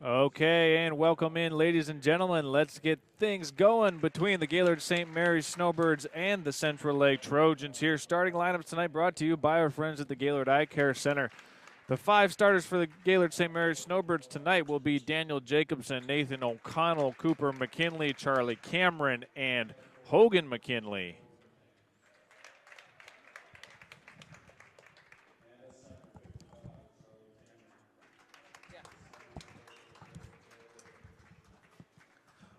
Okay, and welcome in, ladies and gentlemen. Let's get things going between the Gaylord St. Mary's Snowbirds and the Central Lake Trojans here. Starting lineups tonight brought to you by our friends at the Gaylord Eye Care Center. The five starters for the Gaylord St. Mary's Snowbirds tonight will be Daniel Jacobson, Nathan O'Connell, Cooper McKinley, Charlie Cameron, and Hogan McKinley.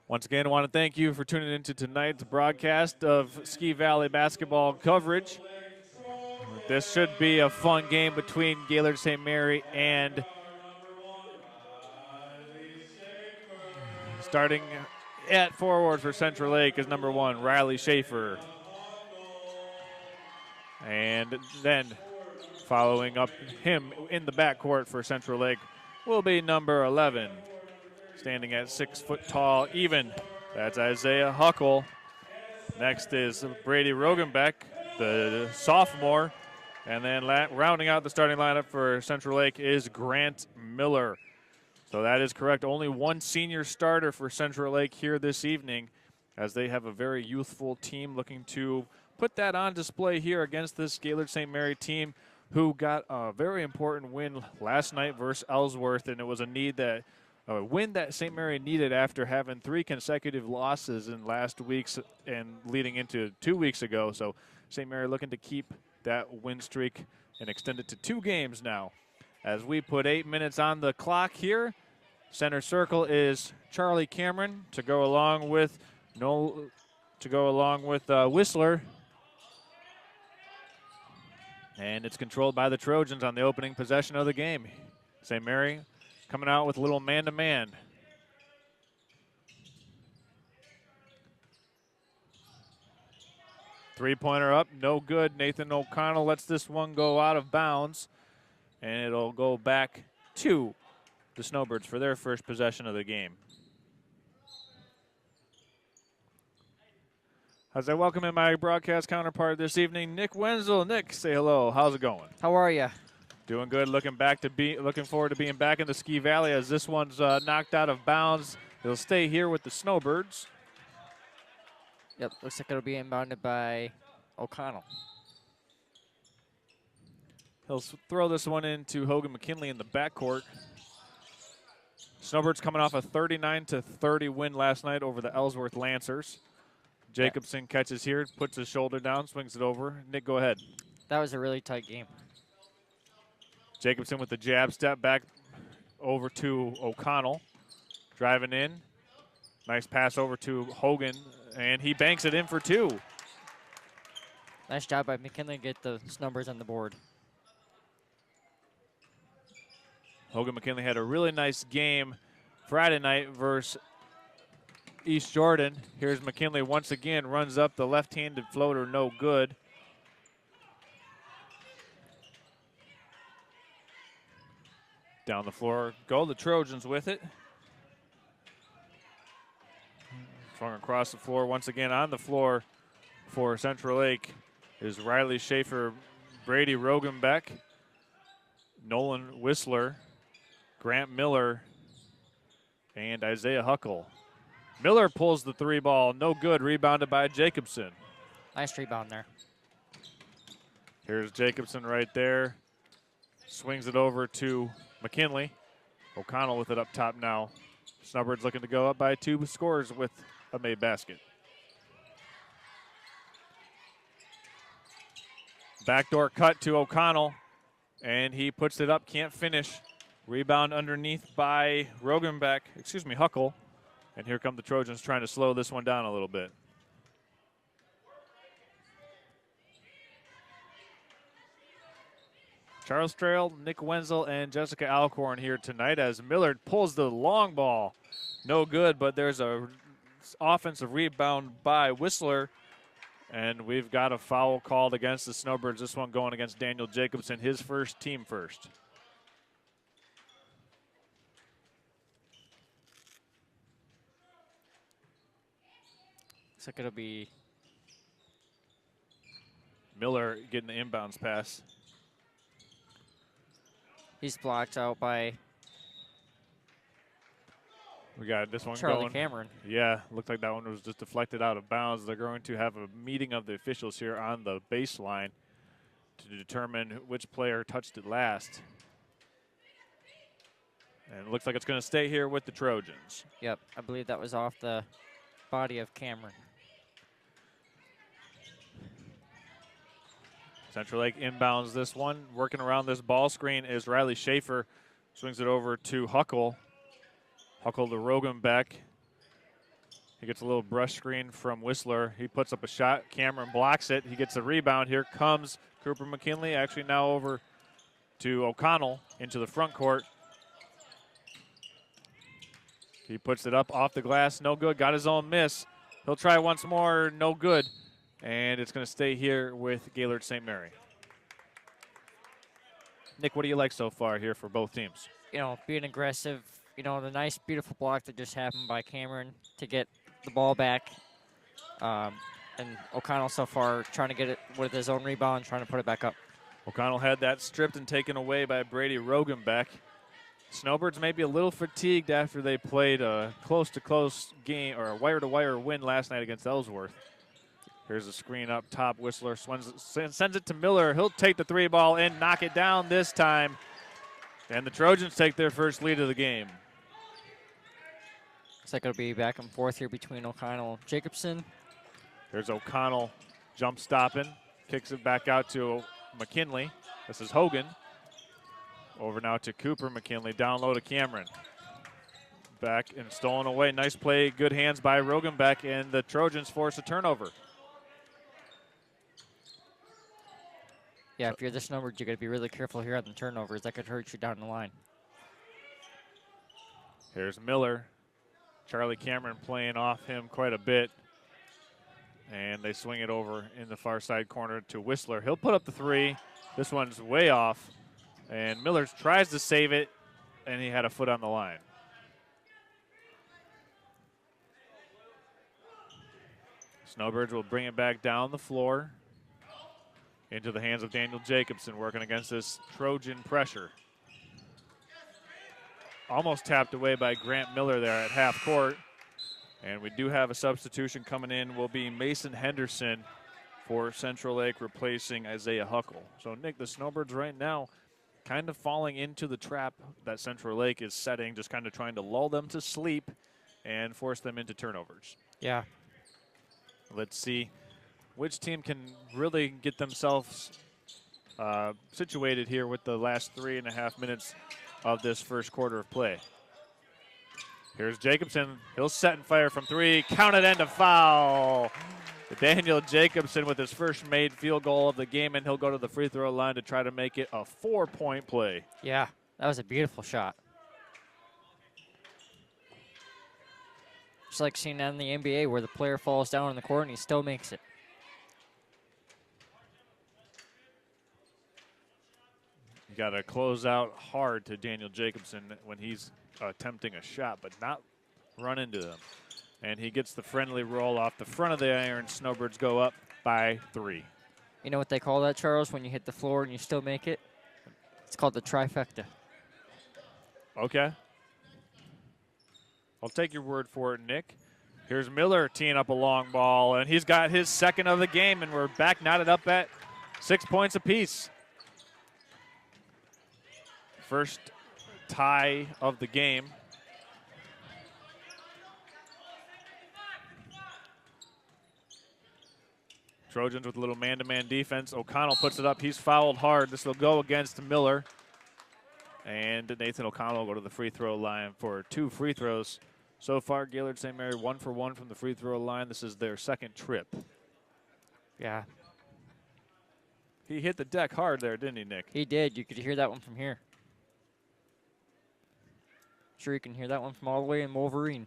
Once again, I want to thank you for tuning into tonight's broadcast of Ski Valley basketball coverage. This should be a fun game between Gaylord St. Mary and starting at forward for Central Lake is number 1, Riley Schaefer. And then following up him in the backcourt for Central Lake will be number 11. Standing at 6 foot tall, even. That's Isaiah Huckle. Next is Brady Rogenbeck, the sophomore. And then rounding out the starting lineup for Central Lake is Grant Miller. So that is correct. Only one senior starter for Central Lake here this evening, as they have a very youthful team looking to put that on display here against this Gaylord St. Mary team, who got a very important win last night versus Ellsworth, and it was a win that St. Mary needed after having 3 consecutive losses in last week's and leading into 2 weeks ago. So St. Mary looking to keep that win streak and extend it to 2 games now. As we put 8 minutes on the clock here, center circle is Charlie Cameron to go along with Whistler. And it's controlled by the Trojans on the opening possession of the game. St. Mary coming out with a little man-to-man. Three-pointer up, no good. Nathan O'Connell lets this one go out of bounds, and it'll go back to the Snowbirds for their first possession of the game. As I welcome in my broadcast counterpart this evening, Nick Wenzel. Nick, say hello. How's it going? How are you? Doing good. Looking forward to being back in the Ski Valley as this one's knocked out of bounds. It'll stay here with the Snowbirds. Yep, looks like it'll be inbounded by O'Connell. He'll throw this one into Hogan McKinley in the backcourt. Snowbirds coming off a 39-30 win last night over the Ellsworth Lancers. Jacobson catches here, puts his shoulder down, swings it over. Nick, go ahead. That was a really tight game. Jacobson with the jab step back over to O'Connell. Driving in. Nice pass over to Hogan, and he banks it in for 2. Nice job by McKinley to get the numbers on the board. Hogan McKinley had a really nice game Friday night versus East Jordan. Here's McKinley once again, runs up the left-handed floater, no good. Down the floor go the Trojans with it. Swung across the floor once again. On the floor for Central Lake is Riley Schaefer, Brady Rogenbeck, Nolan Whistler, Grant Miller, and Isaiah Huckle. Miller pulls the 3 ball, no good, rebounded by Jacobson. Nice rebound there. Here's Jacobson right there. Swings it over to McKinley. O'Connell with it up top now. Snowbirds looking to go up by 2 scores with a made basket. Backdoor cut to O'Connell, and he puts it up, can't finish. Rebound underneath by Huckle. And here come the Trojans trying to slow this one down a little bit. Charles Trail, Nick Wenzel, and Jessica Alcorn here tonight as Millard pulls the long ball. No good, but there's a offensive rebound by Whistler, and we've got a foul called against the Snowbirds. This one going against Daniel Jacobson, his first, team first. Looks like it'll be Miller getting the inbounds pass. He's blocked out by We got this one Charlie going. Cameron. Yeah, looked like that one was just deflected out of bounds. They're going to have a meeting of the officials here on the baseline to determine which player touched it last. And it looks like it's going to stay here with the Trojans. Yep, I believe that was off the body of Cameron. Central Lake inbounds this one. Working around this ball screen is Riley Schaefer. Swings it over to Huckle. Huckle to Rogenbeck. He gets a little brush screen from Whistler. He puts up a shot. Cameron blocks it. He gets a rebound. Here comes Cooper McKinley. Actually now over to O'Connell into the front court. He puts it up off the glass. No good. Got his own miss. He'll try once more. No good. And it's going to stay here with Gaylord St. Mary. Nick, what do you like so far here for both teams? You know, being aggressive. You know, the nice, beautiful block that just happened by Cameron to get the ball back. And O'Connell so far trying to get it with his own rebound, trying to put it back up. O'Connell had that stripped and taken away by Brady Rogenbeck. Snowbirds may be a little fatigued after they played a close-to-close game or a wire-to-wire win last night against Ellsworth. Here's a screen up top. Whistler sends it to Miller. He'll take the three ball and knock it down this time. And the Trojans take their first lead of the game. Looks like it'll be back and forth here between O'Connell and Jacobson. There's O'Connell jump stopping. Kicks it back out to McKinley. This is Hogan. Over now to Cooper McKinley. Down low to Cameron. Back and stolen away. Nice play. Good hands by Rogenbeck, and the Trojans force a turnover. Yeah, if you're this numbered, you got to be really careful here on the turnovers. That could hurt you down the line. Here's Miller. Charlie Cameron playing off him quite a bit. And they swing it over in the far side corner to Whistler. He'll put up the three. This one's way off. And Miller tries to save it, and he had a foot on the line. Snowbirds will bring it back down the floor into the hands of Daniel Jacobson, working against this Trojan pressure. Almost tapped away by Grant Miller there at half court. And we do have a substitution coming in. Will be Mason Henderson for Central Lake, replacing Isaiah Huckle. So, Nick, the Snowbirds right now kind of falling into the trap that Central Lake is setting, just kind of trying to lull them to sleep and force them into turnovers. Yeah. Let's see which team can really get themselves situated here with the last 3.5 minutes of this first quarter of play. Here's Jacobson. He'll set and fire from three. Counted and a foul. Daniel Jacobson with his first made field goal of the game, and he'll go to the free throw line to try to make it a 4-point play. Yeah, that was a beautiful shot. Just like seeing that in the NBA where the player falls down in the court and he still makes it. You got to close out hard to Daniel Jacobson when he's attempting a shot, but not run into them. And he gets the friendly roll off the front of the iron. Snowbirds go up by 3. You know what they call that, Charles, when you hit the floor and you still make it? It's called the trifecta. Okay. I'll take your word for it, Nick. Here's Miller teeing up a long ball, and he's got his second of the game, and we're back knotted up at 6 points apiece. First tie of the game. Trojans with a little man-to-man defense. O'Connell puts it up. He's fouled hard. This will go against Miller. And Nathan O'Connell will go to the free throw line for 2 free throws. So far, Gaylord St. Mary 1 for 1 from the free throw line. This is their second trip. Yeah. He hit the deck hard there, didn't he, Nick? He did. You could hear that one from here. Sure, you can hear that one from all the way in Wolverine.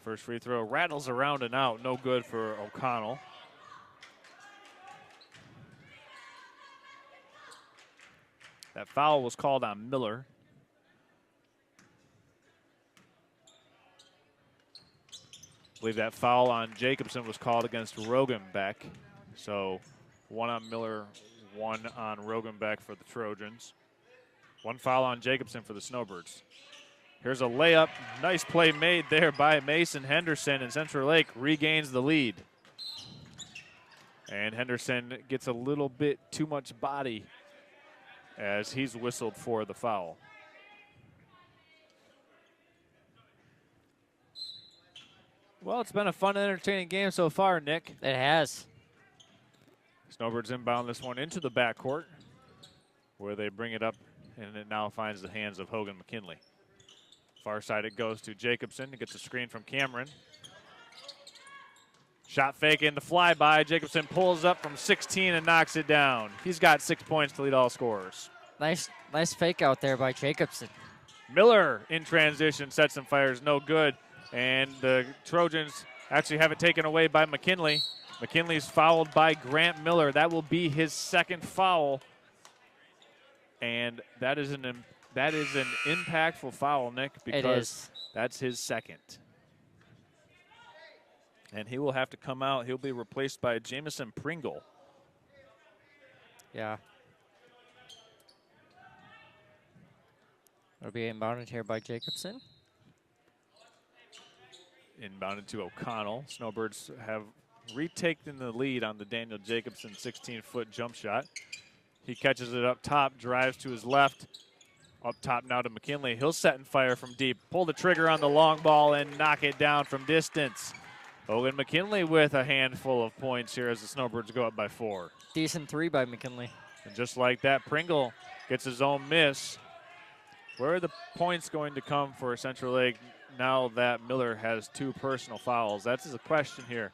First free throw rattles around and out. No good for O'Connell. That foul was called on Miller. I believe that foul on Jacobson was called against Rogenbeck. So 1 on Miller, 1 on Rogenbeck for the Trojans. 1 foul on Jacobson for the Snowbirds. Here's a layup. Nice play made there by Mason Henderson, and Central Lake regains the lead. And Henderson gets a little bit too much body as he's whistled for the foul. Well, it's been a fun and entertaining game so far, Nick. It has. Snowbirds inbound this one into the backcourt where they bring it up, and it now finds the hands of Hogan McKinley. Far side it goes to Jacobson. He gets a screen from Cameron. Shot fake in the flyby. Jacobson pulls up from 16 and knocks it down. He's got 6 points to lead all scorers. Nice fake out there by Jacobson. Miller in transition sets and fires, no good. And the Trojans actually have it taken away by McKinley. McKinley's fouled by Grant Miller. That will be his second foul. And that is an impactful foul, Nick, because that's his second. And he will have to come out. He'll be replaced by Jamison Pringle. Yeah. It'll be inbounded here by Jacobson. Inbounded to O'Connell. Snowbirds have retaken the lead on the Daniel Jacobson 16-foot jump shot. He catches it up top, drives to his left. Up top now to McKinley. He'll set and fire from deep. Pull the trigger on the long ball and knock it down from distance. Hogan McKinley with a handful of points here as the Snowbirds go up by 4. Decent three by McKinley. And just like that, Pringle gets his own miss. Where are the points going to come for Central Lake now that Miller has 2 personal fouls? That's the question here.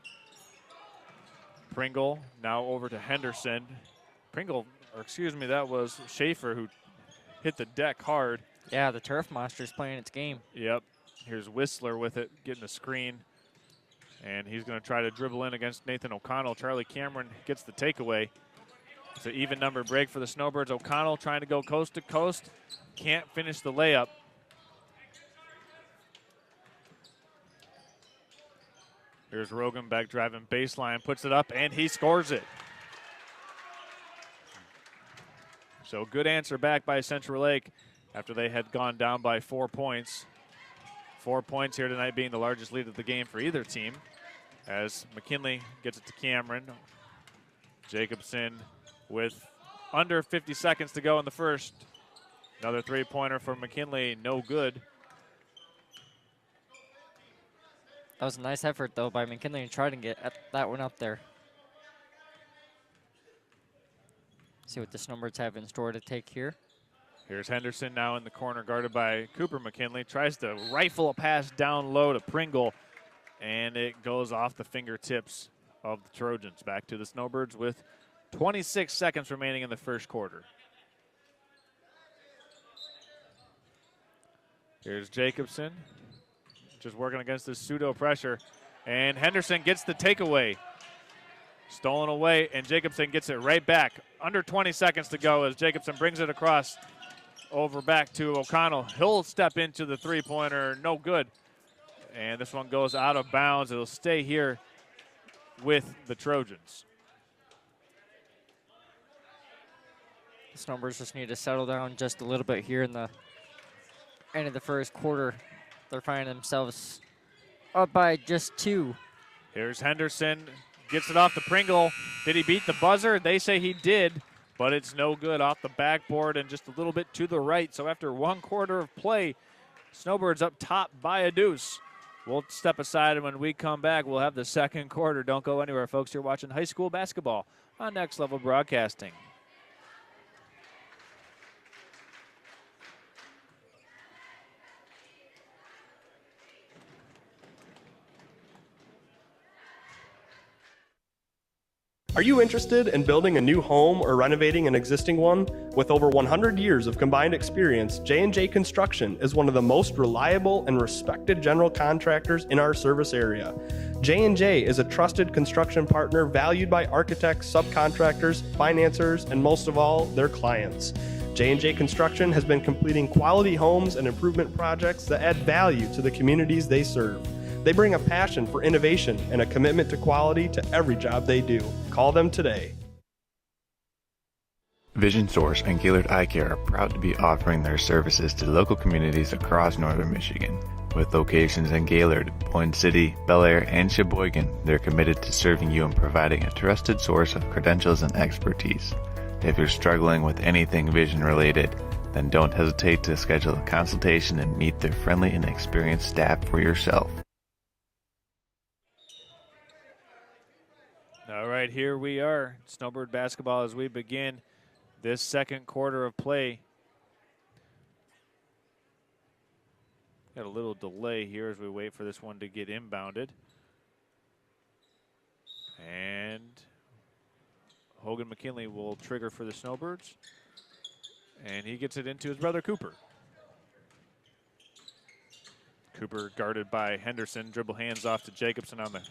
Pringle now over to Henderson. That was Schaefer who hit the deck hard. Yeah, the Turf Monster's playing its game. Yep. Here's Whistler with it, getting a screen. And he's going to try to dribble in against Nathan O'Connell. Charlie Cameron gets the takeaway. It's an even number break for the Snowbirds. O'Connell trying to go coast to coast. Can't finish the layup. Here's Rogan back driving baseline, puts it up, and he scores it. So good answer back by Central Lake after they had gone down by 4 points. 4 points here tonight being the largest lead of the game for either team. As McKinley gets it to Cameron. Jacobson with under 50 seconds to go in the first. Another three-pointer for McKinley, no good. That was a nice effort, though, by McKinley to try to get that one up there. See what the Snowbirds have in store to take here. Here's Henderson now in the corner, guarded by Cooper McKinley. Tries to rifle a pass down low to Pringle, and it goes off the fingertips of the Trojans. Back to the Snowbirds with 26 seconds remaining in the first quarter. Here's Jacobson, just working against this pseudo pressure, and Henderson gets the takeaway. Stolen away, and Jacobson gets it right back. Under 20 seconds to go as Jacobson brings it across over back to O'Connell. He'll step into the three-pointer, no good. And this one goes out of bounds. It'll stay here with the Trojans. The Snowbirds just need to settle down just a little bit here in the end of the first quarter. They're finding themselves up by just 2. Here's Henderson. Gets it off the Pringle. Did he beat the buzzer? They say he did, but it's no good off the backboard and just a little bit to the right. So after 1 quarter of play, Snowbirds up top by a deuce. We'll step aside, and when we come back, we'll have the second quarter. Don't go anywhere, folks. You're watching high school basketball on Next Level Broadcasting. Are you interested in building a new home or renovating an existing one? With over 100 years of combined experience, J&J Construction is one of the most reliable and respected general contractors in our service area. J&J is a trusted construction partner valued by architects, subcontractors, financiers, and most of all, their clients. J&J Construction has been completing quality homes and improvement projects that add value to the communities they serve. They bring a passion for innovation and a commitment to quality to every job they do. Call them today. Vision Source and Gaylord Eye Care are proud to be offering their services to local communities across northern Michigan. With locations in Gaylord, Boyne City, Bel Air, and Sheboygan, they're committed to serving you and providing a trusted source of credentials and expertise. If you're struggling with anything vision related, then don't hesitate to schedule a consultation and meet their friendly and experienced staff for yourself. All right, here we are. Snowbird basketball as we begin this second quarter of play. Got a little delay here as we wait for this one to get inbounded. And Hogan McKinley will trigger for the Snowbirds. And he gets it into his brother Cooper. Cooper guarded by Henderson. Dribble hands off to Jacobson on the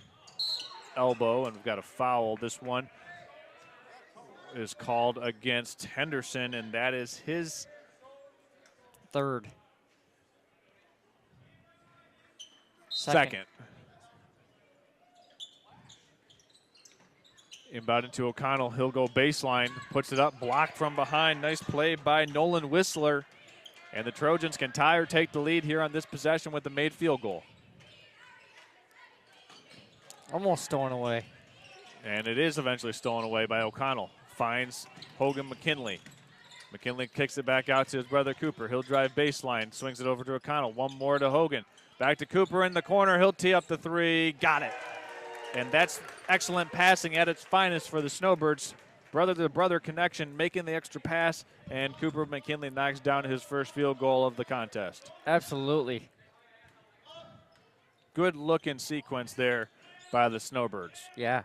elbow, and we've got a foul. This one is called against Henderson, and that is his third. Second. Inbound into O'Connell. He'll go baseline, puts it up, blocked from behind. Nice play by Nolan Whistler. And the Trojans can tie or take the lead here on this possession with the made field goal. Almost stolen away. And it is eventually stolen away by O'Connell. Finds Hogan McKinley. McKinley kicks it back out to his brother Cooper. He'll drive baseline, swings it over to O'Connell. One more to Hogan. Back to Cooper in the corner. He'll tee up the three. Got it. And that's excellent passing at its finest for the Snowbirds. Brother-to-brother connection, making the extra pass, and Cooper McKinley knocks down his first field goal of the contest. Absolutely. Good looking sequence there by the Snowbirds. Yeah.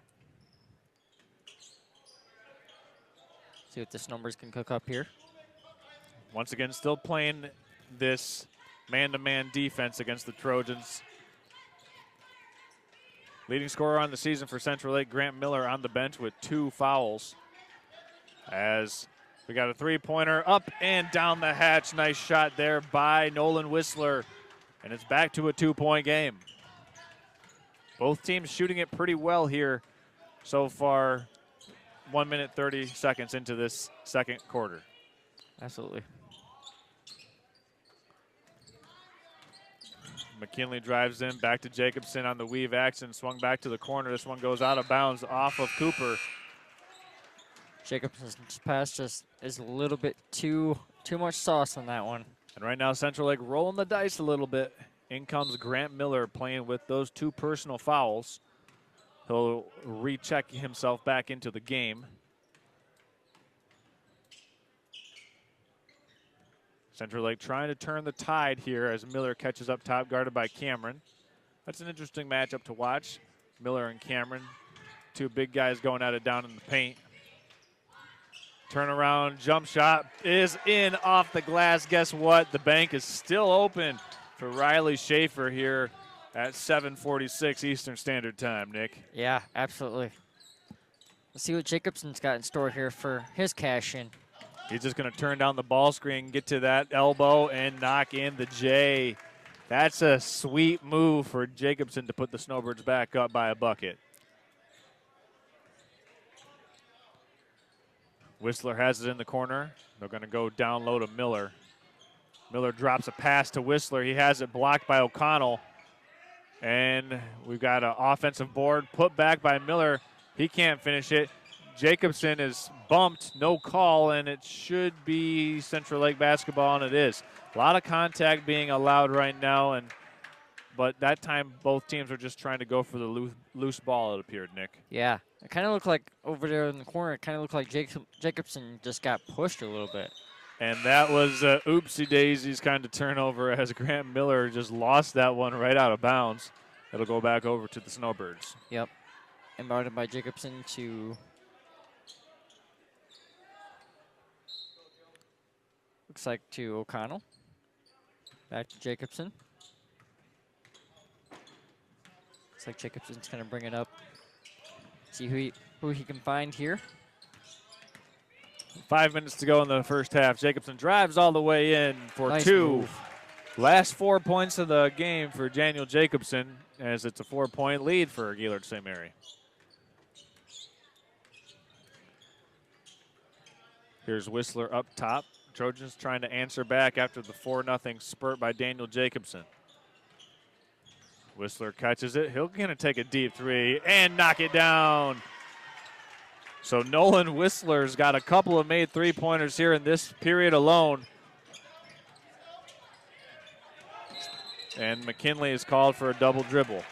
See what the Snowbirds can cook up here. Once again, still playing this man-to-man defense against the Trojans. Leading scorer on the season for Central Lake, Grant Miller, on the bench with 2 fouls. As we got a three-pointer up and down the hatch. Nice shot there by Nolan Whistler. And it's back to a 2-point game. Both teams shooting it pretty well here so far. 1 minute, 30 seconds into this second quarter. Absolutely. McKinley drives in, back to Jacobson on the weave action, swung back to the corner. This one goes out of bounds off of Cooper. Jacobson's pass just is a little bit too much sauce on that one. And right now, Central Lake rolling the dice a little bit. In comes Grant Miller playing with those 2 personal fouls. He'll recheck himself back into the game. Central Lake trying to turn the tide here as Miller catches up top, guarded by Cameron. That's an interesting matchup to watch. Miller and Cameron, 2 big guys going at it down in the paint. Turnaround jump shot is in off the glass. Guess what? The bank is still open for Riley Schaefer here at 7:46 Eastern Standard Time, Nick. Yeah, absolutely. Let's see what Jacobson's got in store here for his cash in. He's just going to turn down the ball screen, get to that elbow, and knock in the J. That's a sweet move for Jacobson to put the Snowbirds back up by a bucket. Whistler has it in the corner. They're going to go down low to Miller. Miller drops a pass to Whistler. He has it blocked by O'Connell. And we've got an offensive board put back by Miller. He can't finish it. Jacobson is bumped, no call, and it should be Central Lake basketball, and it is. A lot of contact being allowed right now, but that time both teams are just trying to go for the loose ball, it appeared, Nick. Yeah, it kind of looked like over there in the corner, it kind of looked like Jacobson just got pushed a little bit. And that was oopsie-daisies kind of turnover as Grant Miller just lost that one right out of bounds. It'll go back over to the Snowbirds. Yep. Inbounded by Jacobson to... Looks like to O'Connell. Back to Jacobson. Looks like Jacobson's going to bring it up. See who he can find here. 5 minutes to go in the first half. Jacobson drives all the way in for Nice 2. move. Last 4 points of the game for Daniel Jacobson, as it's a 4-point lead for Gaylord St. Mary. Here's Whistler up top. Trojans trying to answer back after the 4-0 spurt by Daniel Jacobson. Whistler catches it. He'll going to take a deep three and knock it down. So Nolan Whistler's got a couple of made three-pointers here in this period alone. And McKinley is called for a double dribble.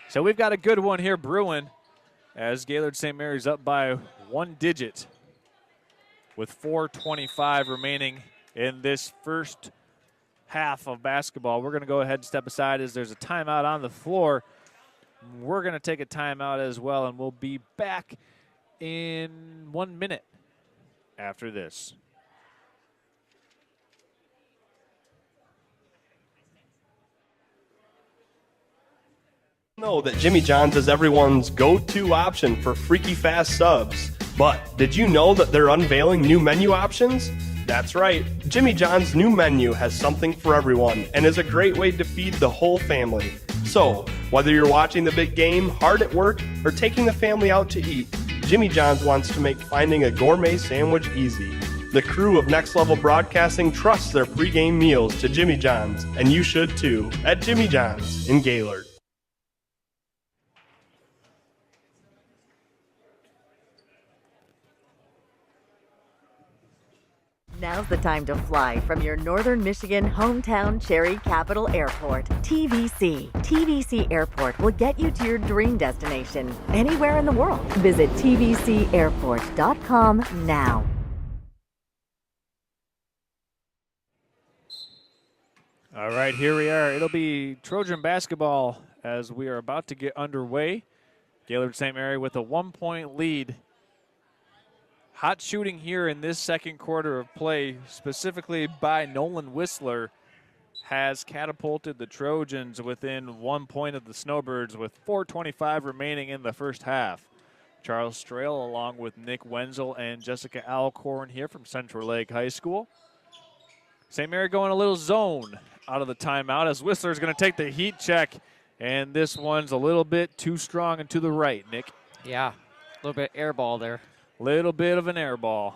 So we've got a good one here brewing as Gaylord St. Mary's up by 1 digit with 4:25 remaining in this first half of basketball. We're going to go ahead and step aside as there's a timeout on the floor. We're going to take a timeout as well, and we'll be back in 1 minute after this. Know that Jimmy John's is everyone's go-to option for freaky fast subs. But did you know that they're unveiling new menu options? That's right, Jimmy John's new menu has something for everyone and is a great way to feed the whole family. So, whether you're watching the big game, hard at work, or taking the family out to eat, Jimmy John's wants to make finding a gourmet sandwich easy. The crew of Next Level Broadcasting trusts their pregame meals to Jimmy John's, and you should too, at Jimmy John's in Gaylord. Now's the time to fly from your Northern Michigan hometown Cherry Capital Airport, TVC. TVC Airport will get you to your dream destination anywhere in the world. Visit tvcairport.com now. All right, here we are. It'll be Trojan basketball as we are about to get underway. Gaylord St. Mary with a 1-point lead. Hot shooting here in this second quarter of play, specifically by Nolan Whistler, has catapulted the Trojans within 1 point of the Snowbirds with 4:25 remaining in the first half. Charles Strail along with Nick Wenzel and Jessica Alcorn here from Central Lake High School. St. Mary going a little zone out of the timeout as Whistler is going to take the heat check, and this one's a little bit too strong and to the right, Nick. Yeah, a little bit air ball there. Little bit of an air ball.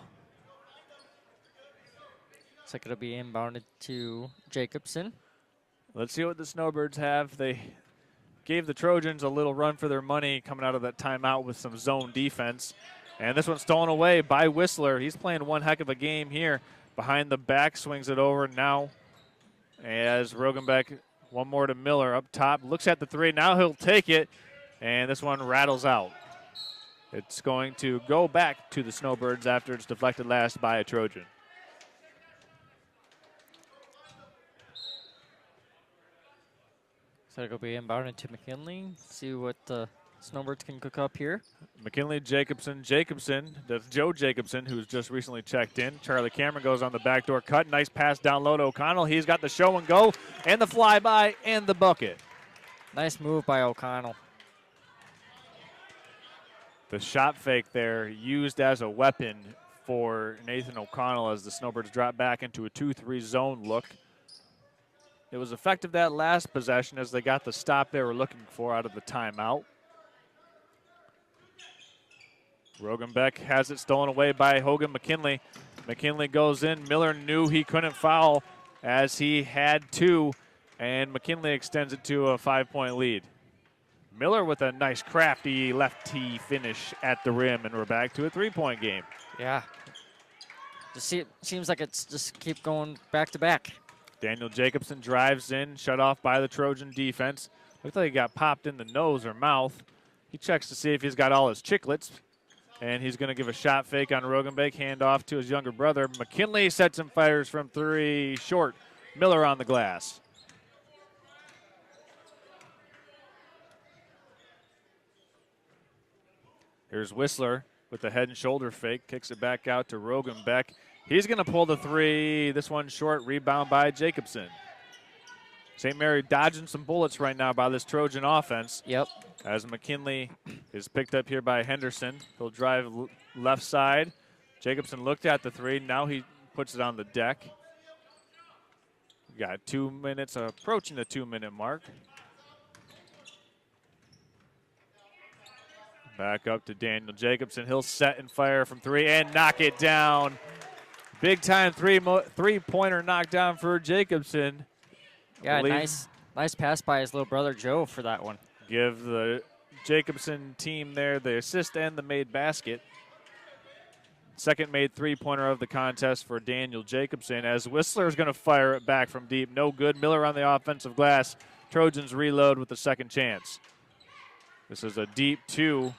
Looks like it'll be inbounded to Jacobson. Let's see what the Snowbirds have. They gave the Trojans a little run for their money coming out of that timeout with some zone defense. And this one's stolen away by Whistler. He's playing one heck of a game here. Behind the back, swings it over now as Rogenbeck, one more to Miller up top. Looks at the three. Now he'll take it. And this one rattles out. It's going to go back to the Snowbirds after it's deflected last by a Trojan. So it'll be inbounded to McKinley. See what the Snowbirds can cook up here. McKinley, Jacobson, that's Joe Jacobson, who's just recently checked in. Charlie Cameron goes on the backdoor cut. Nice pass down low to O'Connell. He's got the show and go, and the flyby, and the bucket. Nice move by O'Connell. The shot fake there used as a weapon for Nathan O'Connell as the Snowbirds drop back into a 2-3 zone look. It was effective that last possession as they got the stop they were looking for out of the timeout. Rogenbeck has it stolen away by Hogan McKinley. McKinley goes in. Miller knew he couldn't foul as he had to, and McKinley extends it to a 5-point lead. Miller with a nice crafty lefty finish at the rim, and we're back to a 3-point game. Yeah. Seems like it's just keep going back to back. Daniel Jacobson drives in, shut off by the Trojan defense. Looks like he got popped in the nose or mouth. He checks to see if he's got all his chiclets, and he's going to give a shot fake on Rogenbeck, hand off to his younger brother. McKinley sets and fires from three, short. Miller on the glass. Here's Whistler with the head and shoulder fake, kicks it back out to Rogenbeck. He's going to pull the three. This one short, rebound by Jacobson. St. Mary dodging some bullets right now by this Trojan offense. Yep. As McKinley is picked up here by Henderson. He'll drive left side. Jacobson looked at the three. Now he puts it on the deck. We got 2 minutes, approaching the 2-minute mark. Back up to Daniel Jacobson. He'll set and fire from three and knock it down. Big time three-pointer knockdown for Jacobson. Yeah, nice pass by his little brother Joe for that one. Give the Jacobson team there the assist and the made basket. Second made three-pointer of the contest for Daniel Jacobson as Whistler is going to fire it back from deep. No good. Miller on the offensive glass. Trojans reload with the second chance. This is a deep two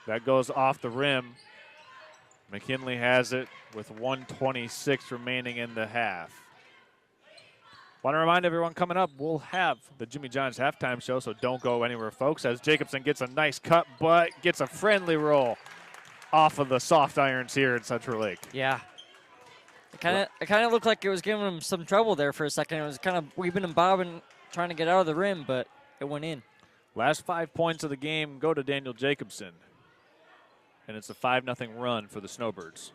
that goes off the rim. McKinley has it with 1:26 remaining in the half. Want to remind everyone coming up, we'll have the Jimmy John's halftime show, so don't go anywhere, folks, as Jacobson gets a nice cut, but gets a friendly roll off of the soft irons here at Central Lake. Yeah. It kind of looked like it was giving him some trouble there for a second. It was kind of weaving and bobbing, trying to get out of the rim, but it went in. Last 5 points of the game go to Daniel Jacobson, and it's a 5-0 run for the Snowbirds.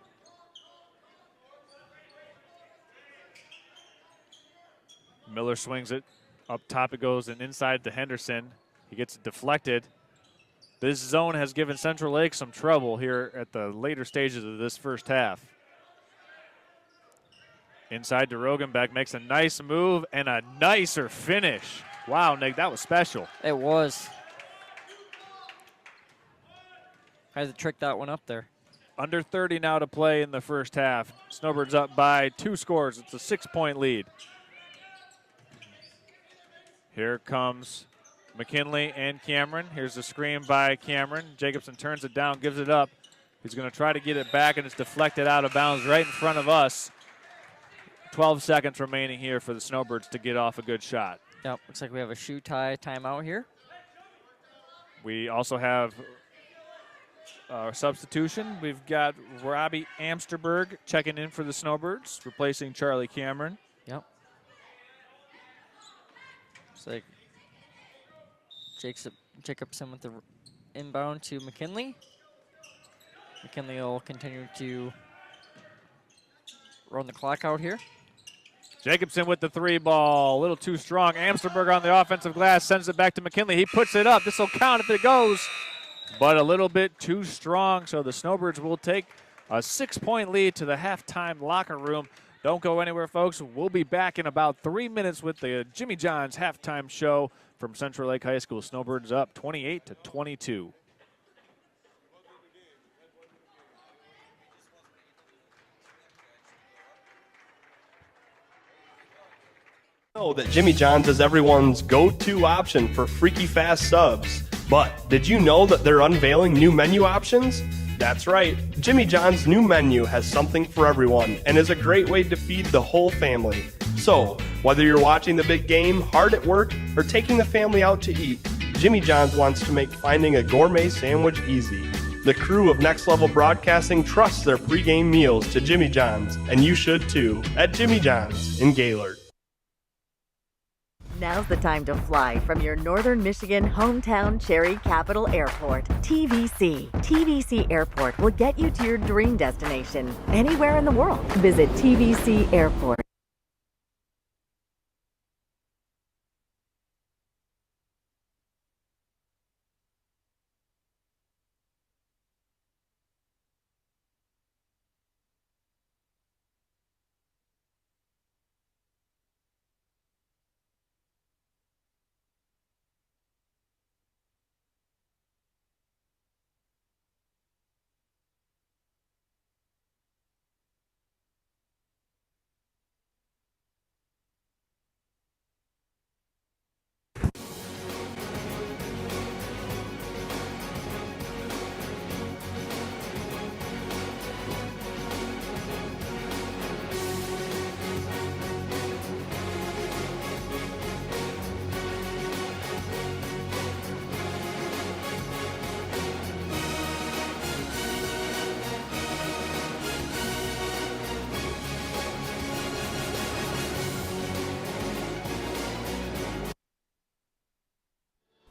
Miller swings it. Up top it goes and inside to Henderson. He gets it deflected. This zone has given Central Lake some trouble here at the later stages of this first half. Inside to Rogenbeck, makes a nice move and a nicer finish. Wow, Nick, that was special. It was. Had to trick that one up there. Under 30 now to play in the first half. Snowbirds up by 2 scores. It's a 6-point lead. Here comes McKinley and Cameron. Here's the screen by Cameron. Jacobson turns it down, gives it up. He's going to try to get it back, and it's deflected out of bounds right in front of us. 12 seconds remaining here for the Snowbirds to get off a good shot. Yep, looks like we have a shoe tie timeout here. We also have a substitution. We've got Robbie Amsterberg checking in for the Snowbirds, replacing Charlie Cameron. Yep. Looks like Jacobson with the inbound to McKinley. McKinley will continue to run the clock out here. Jacobson with the 3 ball, a little too strong. Amsterberg on the offensive glass, sends it back to McKinley. He puts it up. This will count if it goes, but a little bit too strong. So the Snowbirds will take a 6-point lead to the halftime locker room. Don't go anywhere, folks. We'll be back in about 3 minutes with the Jimmy John's halftime show from Central Lake High School. Snowbirds up 28-22. Know that Jimmy John's is everyone's go-to option for freaky fast subs. But did you know that they're unveiling new menu options? That's right, Jimmy John's new menu has something for everyone and is a great way to feed the whole family. So, whether you're watching the big game, hard at work, or taking the family out to eat, Jimmy John's wants to make finding a gourmet sandwich easy. The crew of Next Level Broadcasting trusts their pregame meals to Jimmy John's, and you should too, at Jimmy John's in Gaylord. Now's the time to fly from your Northern Michigan hometown Cherry Capital Airport. TVC. TVC Airport will get you to your dream destination anywhere in the world. Visit TVC Airport.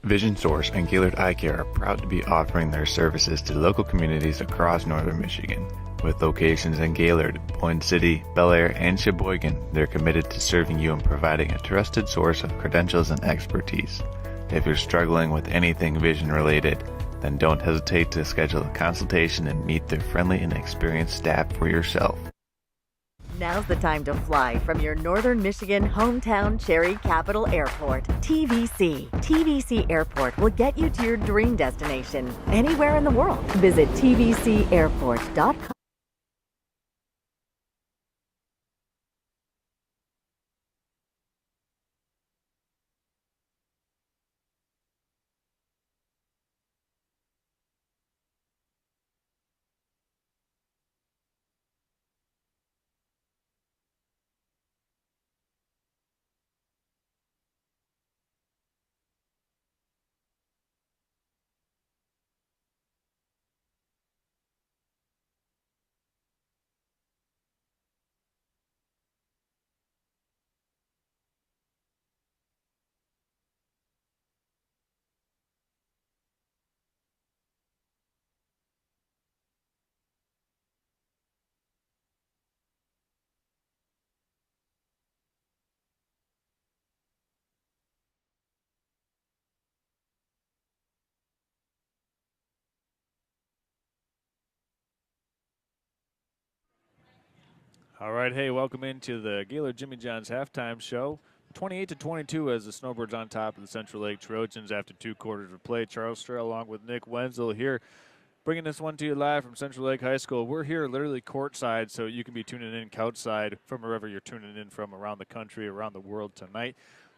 Vision Source and Gaylord Eye Care are proud to be offering their services to local communities across northern Michigan. With locations in Gaylord, Point City, Bel Air, and Sheboygan, they're committed to serving you and providing a trusted source of credentials and expertise. If you're struggling with anything vision related, then don't hesitate to schedule a consultation and meet their friendly and experienced staff for yourself. Now's the time to fly from your Northern Michigan hometown Cherry Capital Airport. TVC. TVC Airport will get you to your dream destination anywhere in the world. Visit tvcairport.com. All right, hey, welcome into the Gaylord Jimmy John's halftime show. 28-22 as the Snowbirds on top of the Central Lake Trojans after 2 quarters of play. Charles Strail along with Nick Wenzel here, bringing this one to you live from Central Lake High School. We're here literally courtside, so you can be tuning in couchside from wherever you're tuning in from around the country, around the world tonight.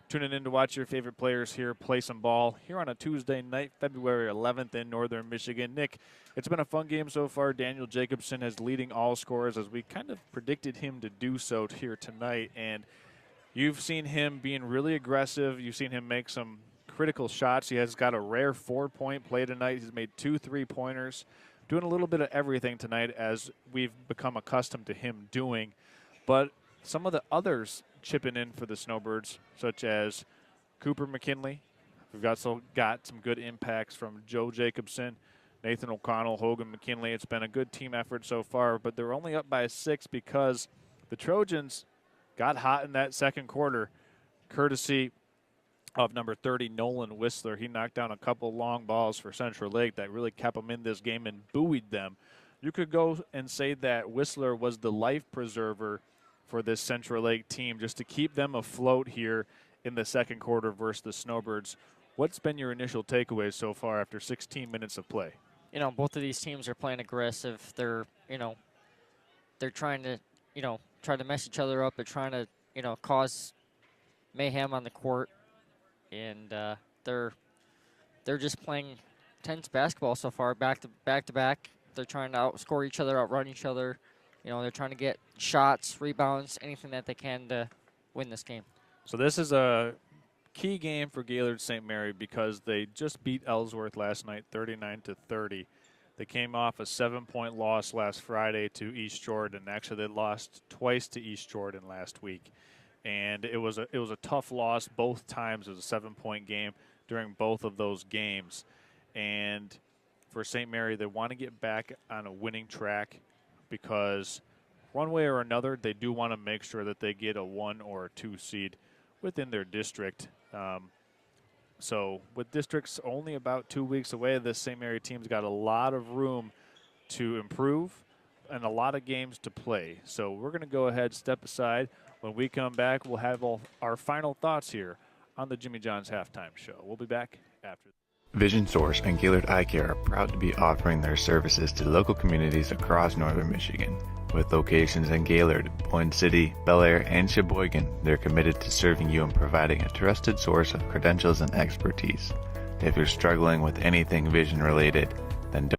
Tuning in to watch your favorite players here play some ball here on a Tuesday night, February 11th in Northern Michigan. Nick, it's been a fun game so far. Daniel Jacobson is leading all scorers as we kind of predicted him to do so here tonight. And you've seen him being really aggressive. You've seen him make some critical shots. He has got a rare 4-point play tonight. He's made 2 3-pointers, doing a little bit of everything tonight as we've become accustomed to him doing. But some of the others chipping in for the Snowbirds, such as Cooper McKinley. We've got some good impacts from Joe Jacobson, Nathan O'Connell, Hogan McKinley. It's been a good team effort so far, but they're only up by 6 because the Trojans got hot in that second quarter, courtesy of number 30, Nolan Whistler. He knocked down a couple long balls for Central Lake that really kept them in this game and buoyed them. You could go and say that Whistler was the life preserver for this Central Lake team, just to keep them afloat here in the second quarter versus the Snowbirds. What's been your initial takeaways so far after 16 minutes of play? You know, both of these teams are playing aggressive. They're trying to, try to mess each other up. They're trying to, cause mayhem on the court. And they're just playing tense basketball so far, back to back. They're trying to outscore each other, outrun each other. They're trying to get shots, rebounds, anything that they can to win this game. So this is a key game for Gaylord St. Mary because they just beat Ellsworth last night 39-30. They came off a 7-point loss last Friday to East Jordan. Actually, they lost twice to East Jordan last week. And it was a tough loss both times. It was a 7-point game during both of those games. And for St. Mary, they want to get back on a winning track, because one way or another, they do want to make sure that they get a 1 or a 2 seed within their district. So with districts only about 2 weeks away, this St. Mary team's got a lot of room to improve and a lot of games to play. So we're going to go ahead, step aside. When we come back, we'll have our final thoughts here on the Jimmy John's Halftime Show. We'll be back after this. Vision Source and Gaylord Eye Care are proud to be offering their services to local communities across northern Michigan. With locations in Gaylord, Point City, Bel Air, and Sheboygan, they're committed to serving you and providing a trusted source of credentials and expertise. If you're struggling with anything vision related, then don't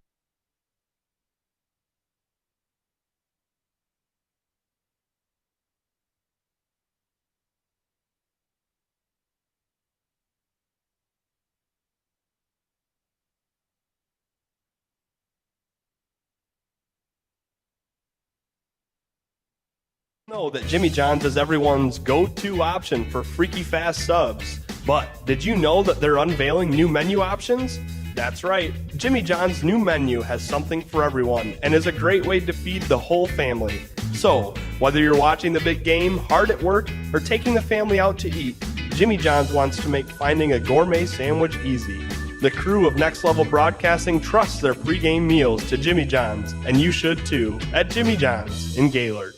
know that Jimmy John's is everyone's go-to option for freaky fast subs. But did you know that they're unveiling new menu options? That's right, Jimmy John's new menu has something for everyone and is a great way to feed the whole family. So, whether you're watching the big game, hard at work, or taking the family out to eat, Jimmy John's wants to make finding a gourmet sandwich easy. The crew of Next Level Broadcasting trusts their pregame meals to Jimmy John's, and you should too, at Jimmy John's in Gaylord.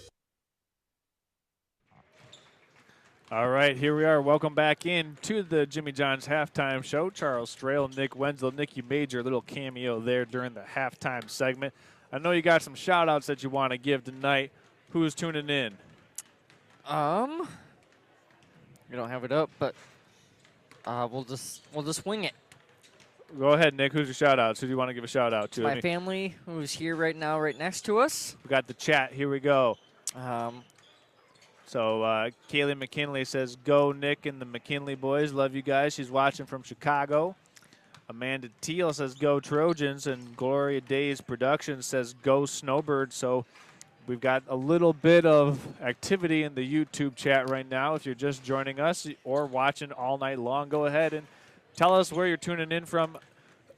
All right, here we are. Welcome back in to the Jimmy John's halftime show. Charles Strail, Nick Wenzel. Nick, you made your little cameo there during the halftime segment. I know you got some shout-outs that you want to give tonight. Who's tuning in? We don't have it up, but we'll just wing it. Go ahead, Nick. Who's your shout-outs? Who do you want to give a shout-out to? My family, who's here right now, right next to us. We got the chat. Here we go. So Kaylee McKinley says, go Nick and the McKinley boys. Love you guys. She's watching from Chicago. Amanda Teal says, go Trojans. And Gloria Days Productions says, go Snowbirds. So we've got a little bit of activity in the YouTube chat right now. If you're just joining us or watching all night long, go ahead and tell us where you're tuning in from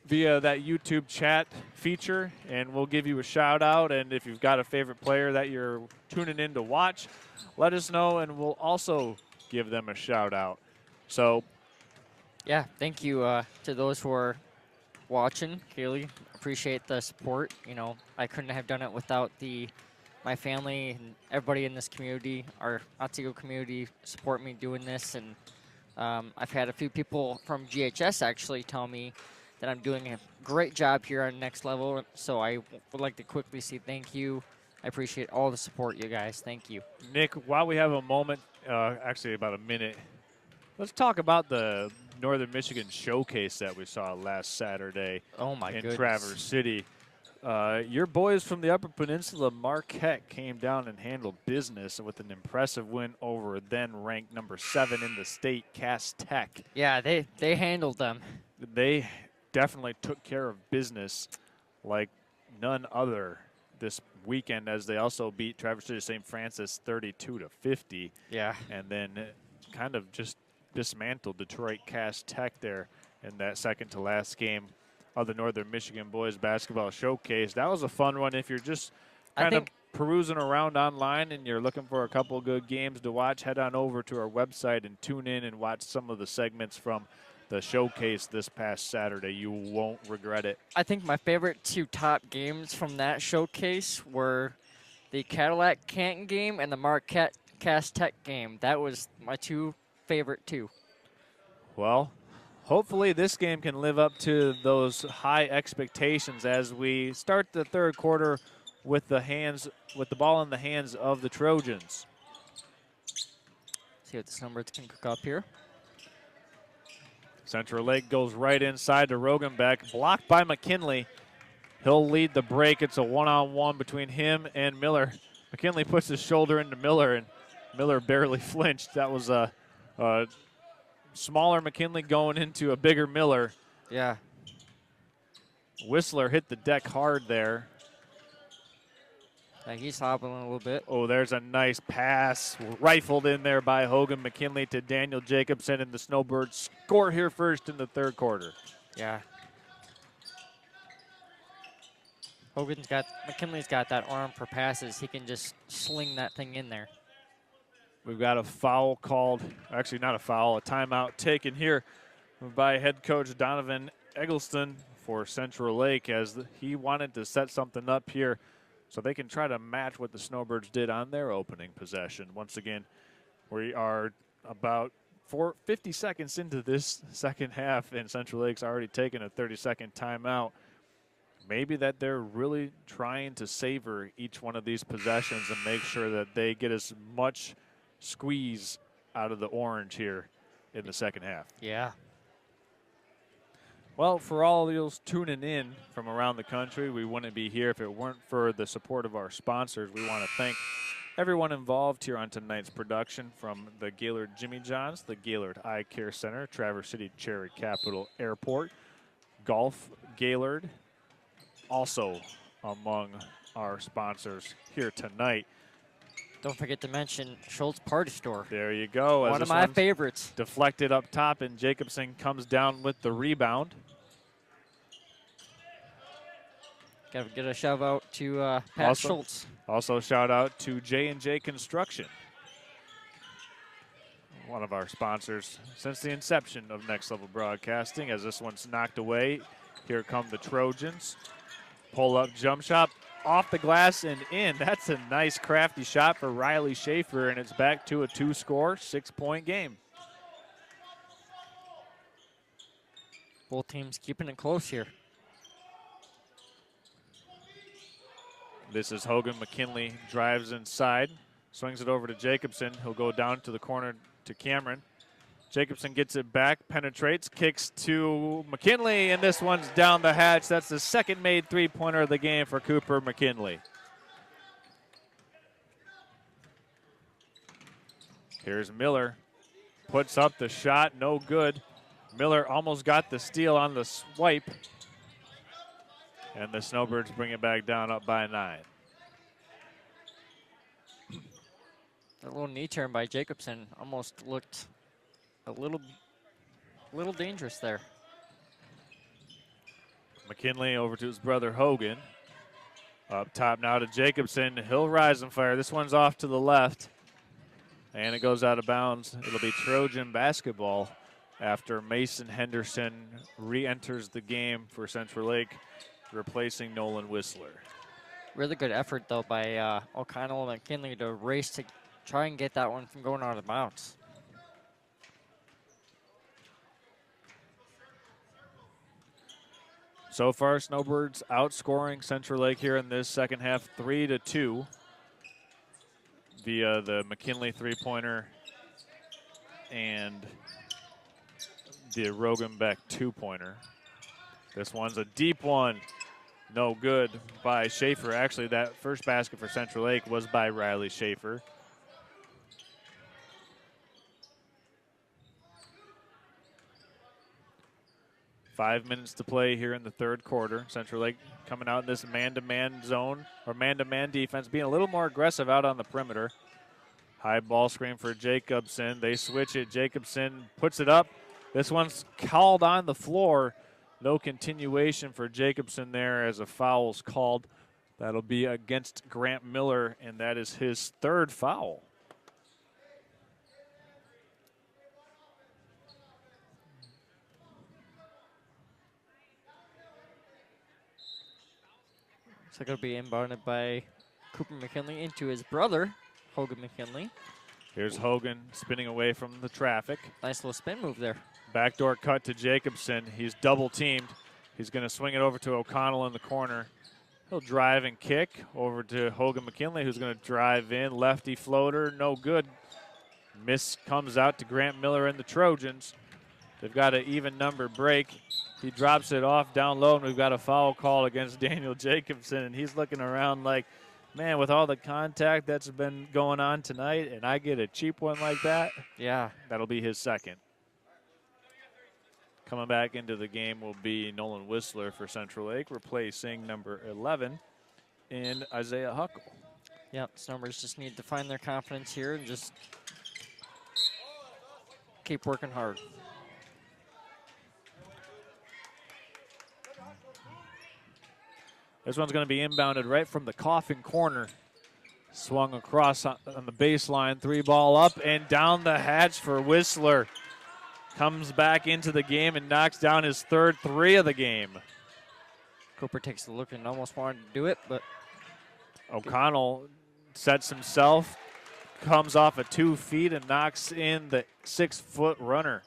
via that YouTube chat feature, and we'll give you a shout out. And if you've got a favorite player that you're tuning in to watch, let us know, and we'll also give them a shout out. So, yeah, thank you to those who are watching. Kaylee, appreciate the support. You know, I couldn't have done it without my family and everybody in this community, our Otsego community, support me doing this. And I've had a few people from GHS actually tell me that I'm doing a great job here on Next Level. So I would like to quickly say thank you. I appreciate all the support, you guys. Thank you. Nick, while we have a moment, actually about a minute, let's talk about the Northern Michigan showcase that we saw last Saturday in Traverse City. Your boys from the Upper Peninsula, Marquette, came down and handled business with an impressive win over then-ranked number 7 in the state, Cass Tech. Yeah, they handled them. They definitely took care of business like none other this weekend, as they also beat Traverse City St. Francis 32-50. Yeah. And then kind of just dismantled Detroit Cass Tech there in that second-to-last game of the Northern Michigan Boys Basketball Showcase. That was a fun one. If you're just kind of perusing around online and you're looking for a couple good games to watch, head on over to our website and tune in and watch some of the segments from the showcase this past Saturday. You won't regret it. I think my favorite 2 top games from that showcase were the Cadillac Canton game and the Marquette Cass Tech game. That was my 2 favorite too. Well, hopefully this game can live up to those high expectations as we start the third quarter with the ball in the hands of the Trojans. See what the Snowbirds can cook up here. Central Lake goes right inside to Rogenbeck, blocked by McKinley. He'll lead the break. It's a one-on-one between him and Miller. McKinley puts his shoulder into Miller, and Miller barely flinched. That was a smaller McKinley going into a bigger Miller. Yeah. Whistler hit the deck hard there. Yeah, he's hobbling a little bit. Oh, there's a nice pass rifled in there by Hogan McKinley to Daniel Jacobson, and the Snowbirds score here first in the third quarter. Yeah. McKinley's got that arm for passes. He can just sling that thing in there. We've got a foul called, actually not a foul, a timeout taken here by head coach Donovan Eggleston for Central Lake, as he wanted to set something up here so they can try to match what the Snowbirds did on their opening possession. Once again, we are about 50 seconds into this second half, and Central Lake's already taken a 30-second timeout. Maybe that they're really trying to savor each one of these possessions and make sure that they get as much squeeze out of the orange here in the second half. Yeah. Well, for all of those tuning in from around the country, we wouldn't be here if it weren't for the support of our sponsors. We want to thank everyone involved here on tonight's production, from the Gaylord Jimmy John's, the Gaylord Eye Care Center, Traverse City Cherry Capital Airport, Golf Gaylord, also among our sponsors here tonight. Don't forget to mention Schultz Party Store. There you go. One of my favorites. Deflected up top, and Jacobson comes down with the rebound. Got to get a shout out to Pat Schultz. Also shout out to J&J Construction. one of our sponsors since the inception of Next Level Broadcasting, as this one's knocked away. Here come the Trojans. Pull-up jump shot off the glass and in. That's a nice, crafty shot for Riley Schaefer, and it's back to a 2-score, 6-point game. Both teams keeping it close here. This is Hogan. McKinley drives inside, swings it over to Jacobson. He'll go down to the corner to Cameron. Jacobson gets it back, penetrates, kicks to McKinley, and this one's down the hatch. That's the second made three-pointer of the game for Cooper McKinley. Here's Miller. Puts up the shot, no good. Miller almost got the steal on the swipe. And the Snowbirds bring it back down up by 9. A little knee turn by Jacobson almost looked a little dangerous there. McKinley over to his brother Hogan. Up top now to Jacobson. He'll rise and fire. This one's off to the left. And it goes out of bounds. It'll be Trojan basketball after Mason Henderson re-enters the game for Central Lake, replacing Nolan Whistler. Really good effort, though, by O'Connell and McKinley to race to try and get that one from going out of bounds. So far, Snowbirds outscoring Central Lake here in this second half, 3-2, via the McKinley three-pointer and the Rogan Beck two-pointer. This one's a deep one. No good by Schaefer. Actually, that first basket for Central Lake was by Riley Schaefer. Five minutes to play here in the third quarter. Central Lake coming out in this man-to-man zone, or man-to-man defense, being a little more aggressive out on the perimeter. High ball screen for Jacobson. They switch it. Jacobson puts it up. This one's called on the floor. No continuation for Jacobson there as a foul's called. That'll be against Grant Miller, and that is his third foul. So it'll be inbounded by Cooper McKinley into his brother, Hogan McKinley. Here's Hogan spinning away from the traffic. Nice little spin move there. Backdoor cut to Jacobson. He's double teamed. He's going to swing it over to O'Connell in the corner. He'll drive and kick over to Hogan McKinley, who's going to drive in. Lefty floater, no good. Miss comes out to Grant Miller and the Trojans. They've got an even number break. He drops it off down low, and we've got a foul call against Daniel Jacobson, and he's looking around like, man, with all the contact that's been going on tonight, and I get a cheap one like that, yeah, that'll be his second. Coming back into the game will be Nolan Whistler for Central Lake, replacing number 11 in Isaiah Huckle. Yep, Snowbirds just need to find their confidence here and just keep working hard. This one's going to be inbounded right from the coffin corner. Swung across on the baseline, three ball up and down the hatch for Whistler. Comes back into the game and knocks down his third three of the game. Cooper takes a look and almost wanted to do it, but O'Connell sets himself, comes off of 2 feet and knocks in the 6-foot runner.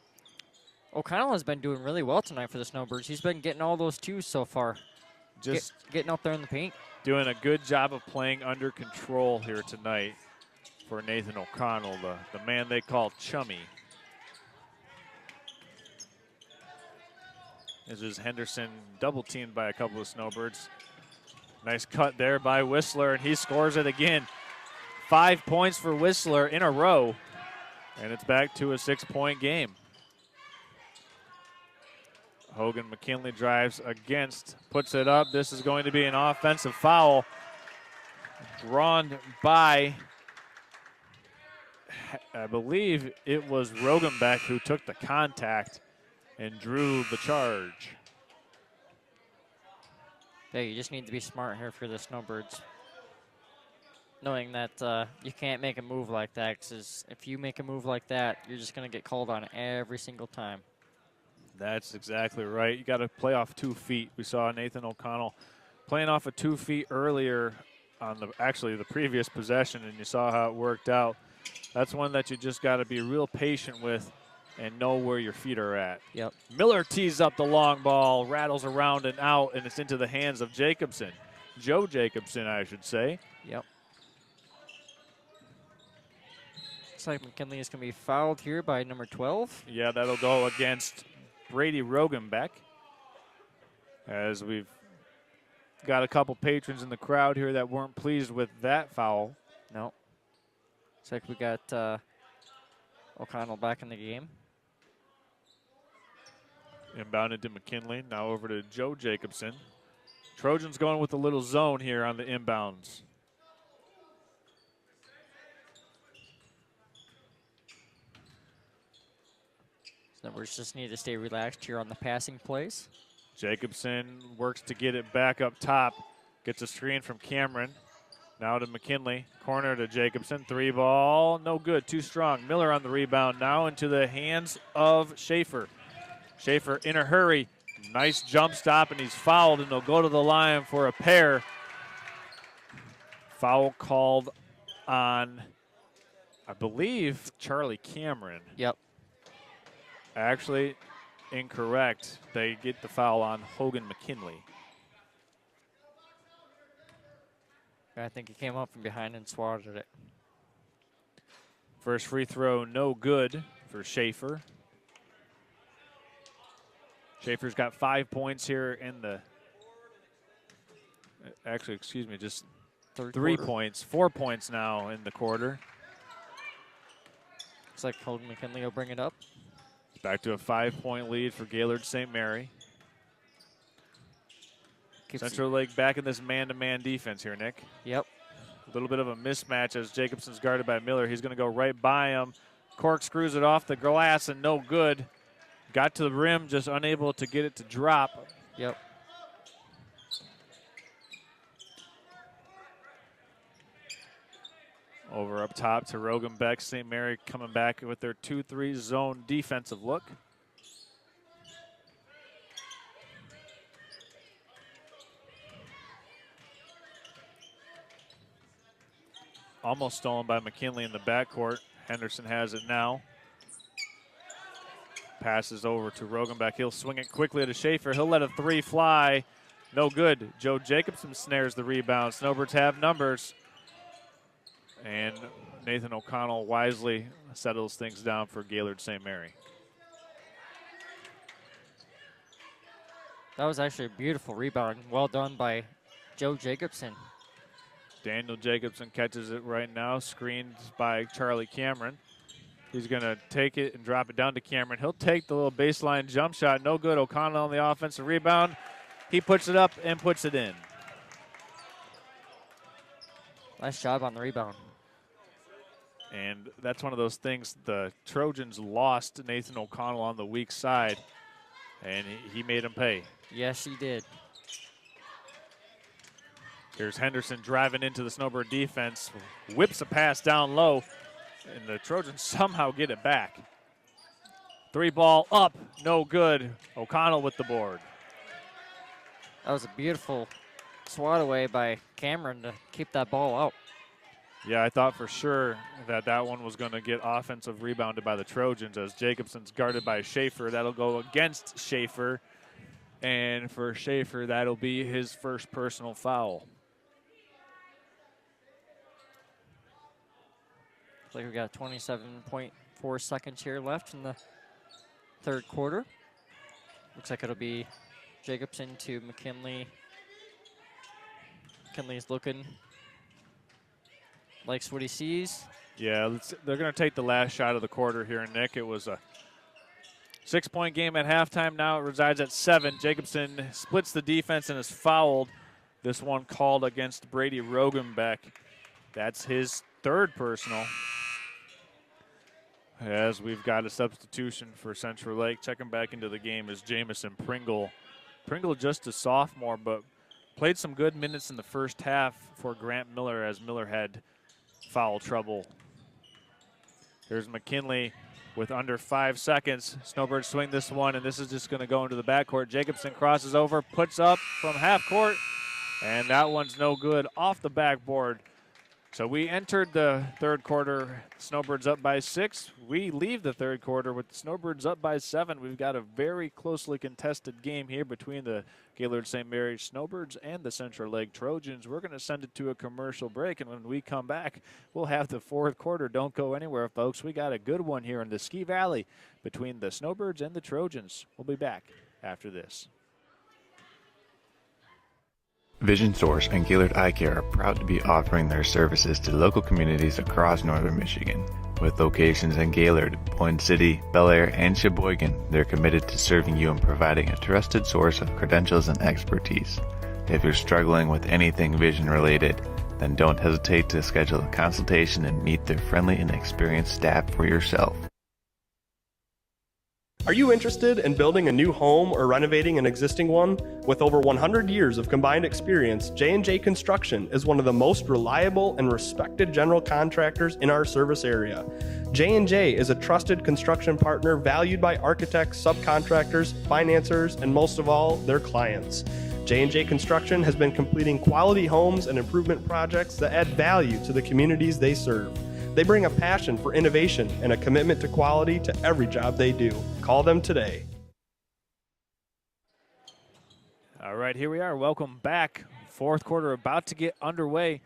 O'Connell has been doing really well tonight for the Snowbirds. He's been getting all those twos so far. Just getting out there in the paint. Doing a good job of playing under control here tonight for Nathan O'Connell, the man they call Chummy. This is Henderson double teamed by a couple of Snowbirds. Nice cut there by Whistler, and he scores it again. 5 points for Whistler in a row, and it's back to a 6-point game. Hogan McKinley drives against, puts it up. This is going to be an offensive foul drawn by, I believe it was Rogenbeck who took the contact and drew the charge. Yeah, you just need to be smart here for the Snowbirds. knowing that you can't make a move like that, because if you make a move like that, you're just going to get called on every single time. That's exactly right. You got to play off 2 feet. We saw Nathan O'Connell playing off of 2 feet earlier on the previous possession, and you saw how it worked out. That's one that you just got to be real patient with and know where your feet are at. Yep. Miller tees up the long ball, rattles around and out, and it's into the hands of Jacobson. Joe Jacobson, I should say. Yep. Looks like McKinley is going to be fouled here by number 12. Yeah, that'll go against Brady Rogenbeck, as we've got a couple patrons in the crowd here that weren't pleased with that foul. No. Looks like we got O'Connell back in the game. Inbounded to McKinley, now over to Joe Jacobson. Trojans going with a little zone here on the inbounds. Snowbirds just need to stay relaxed here on the passing plays. Jacobson works to get it back up top. Gets a screen from Cameron. Now to McKinley. Corner to Jacobson. 3 ball. No good. Too strong. Miller on the rebound now into the hands of Schaefer. Schaefer in a hurry. Nice jump stop, and he's fouled, and they'll go to the line for a pair. Foul called on, I believe, Charlie Cameron. Yep. Actually, incorrect. They get the foul on Hogan McKinley. I think he came up from behind and swatted it. First free throw, no good for Schaefer. Schaefer's got 5 points here in the, actually, excuse me, just Third 3 quarter. points. 4 points now in the quarter. Looks like Hogan McKinley will bring it up. Back to a 5-point lead for Gaylord St. Mary. Central Lake back in this man-to-man defense here, Nick. Yep. A little bit of a mismatch as Jacobson's guarded by Miller. He's going to go right by him. Corkscrews it off the glass and no good. Got to the rim, just unable to get it to drop. Yep. Over up top to Rogenbeck. St. Mary coming back with their 2-3 zone defensive look. Almost stolen by McKinley in the backcourt. Henderson has it now. Passes over to Rogenbeck. He'll swing it quickly to Schaefer. He'll let a 3 fly. No good. Joe Jacobson snares the rebound. Snowbirds have numbers. And Nathan O'Connell wisely settles things down for Gaylord St. Mary. That was actually a beautiful rebound. Well done by Joe Jacobson. Daniel Jacobson catches it right now, screened by Charlie Cameron. He's going to take it and drop it down to Cameron. He'll take the little baseline jump shot. No good. O'Connell on the offensive rebound. He puts it up and puts it in. Nice job on the rebound. And that's one of those things. The Trojans lost Nathan O'Connell on the weak side, and he made him pay. Yes, he did. Here's Henderson driving into the Snowbird defense, whips a pass down low, and the Trojans somehow get it back. 3 ball up, no good. O'Connell with the board. That was a beautiful swat away by Cameron to keep that ball out. Yeah, I thought for sure that that one was going to get offensive rebounded by the Trojans as Jacobson's guarded by Schaefer. That'll go against Schaefer. And for Schaefer, that'll be his first personal foul. Looks like we got 27.4 seconds here left in the third quarter. Looks like it'll be Jacobson to McKinley. McKinley's looking, likes what he sees. Yeah, they're going to take the last shot of the quarter here, Nick. It was a 6-point game at halftime. Now it resides at 7. Jacobson splits the defense and is fouled. This one called against Brady Rogenbeck. That's his 3rd personal. As we've got a substitution for Central Lake. Checking back into the game is Jamison Pringle. Pringle just a sophomore, but played some good minutes in the first half for Grant Miller as Miller had foul trouble. Here's McKinley with under 5 seconds. Snowbirds swing this one, and this is just going to go into the backcourt. Jacobson crosses over, puts up from half court, and that one's no good off the backboard. So we entered the third quarter, Snowbirds up by 6. We leave the third quarter with the Snowbirds up by 7. We've got a very closely contested game here between the Gaylord St. Mary's Snowbirds and the Central Lake Trojans. We're going to send it to a commercial break, and when we come back, we'll have the fourth quarter. Don't go anywhere, folks. We got a good one here in the Ski Valley between the Snowbirds and the Trojans. We'll be back after this. Vision Source and Gaylord Eye Care are proud to be offering their services to local communities across northern Michigan. With locations in Gaylord, Point City, Bel Air, and Sheboygan, they're committed to serving you and providing a trusted source of credentials and expertise. If you're struggling with anything vision related, then don't hesitate to schedule a consultation and meet their friendly and experienced staff for yourself. Are you interested in building a new home or renovating an existing one? With over 100 years of combined experience, J&J Construction is one of the most reliable and respected general contractors in our service area. J&J is a trusted construction partner valued by architects, subcontractors, financiers, and most of all, their clients. J&J Construction has been completing quality homes and improvement projects that add value to the communities they serve. They bring a passion for innovation and a commitment to quality to every job they do. Call them today. All right, here we are. Welcome back. Fourth quarter about to get underway.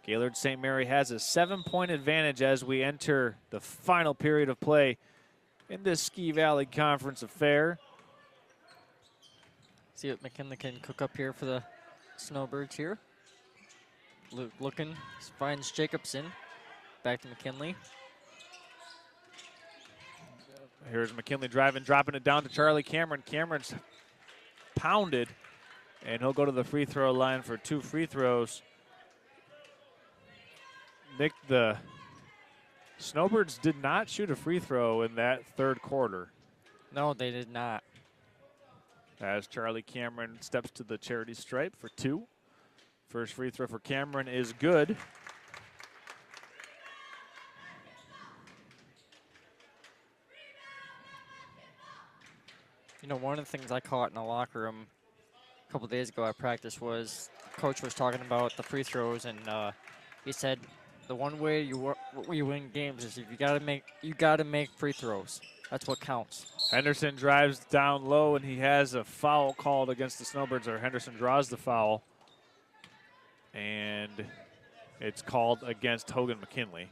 Gaylord St. Mary has a 7-point advantage as we enter the final period of play in this Ski Valley Conference affair. See what McKinley can cook up here for the Snowbirds here. Looking, finds Jacobson. Back to McKinley. Here's McKinley driving, dropping it down to Charlie Cameron. Cameron's pounded, and he'll go to the free throw line for 2 free throws. Nick, the Snowbirds did not shoot a free throw in that third quarter. No, they did not. As Charlie Cameron steps to the charity stripe for 2. First free throw for Cameron is good. You know, one of the things I caught in the locker room a couple days ago at practice was coach was talking about the free throws, and he said the one way you win games is if you gotta make free throws. That's what counts. Henderson drives down low, and he has a foul called against the Snowbirds, or Henderson draws the foul, and it's called against Hogan McKinley.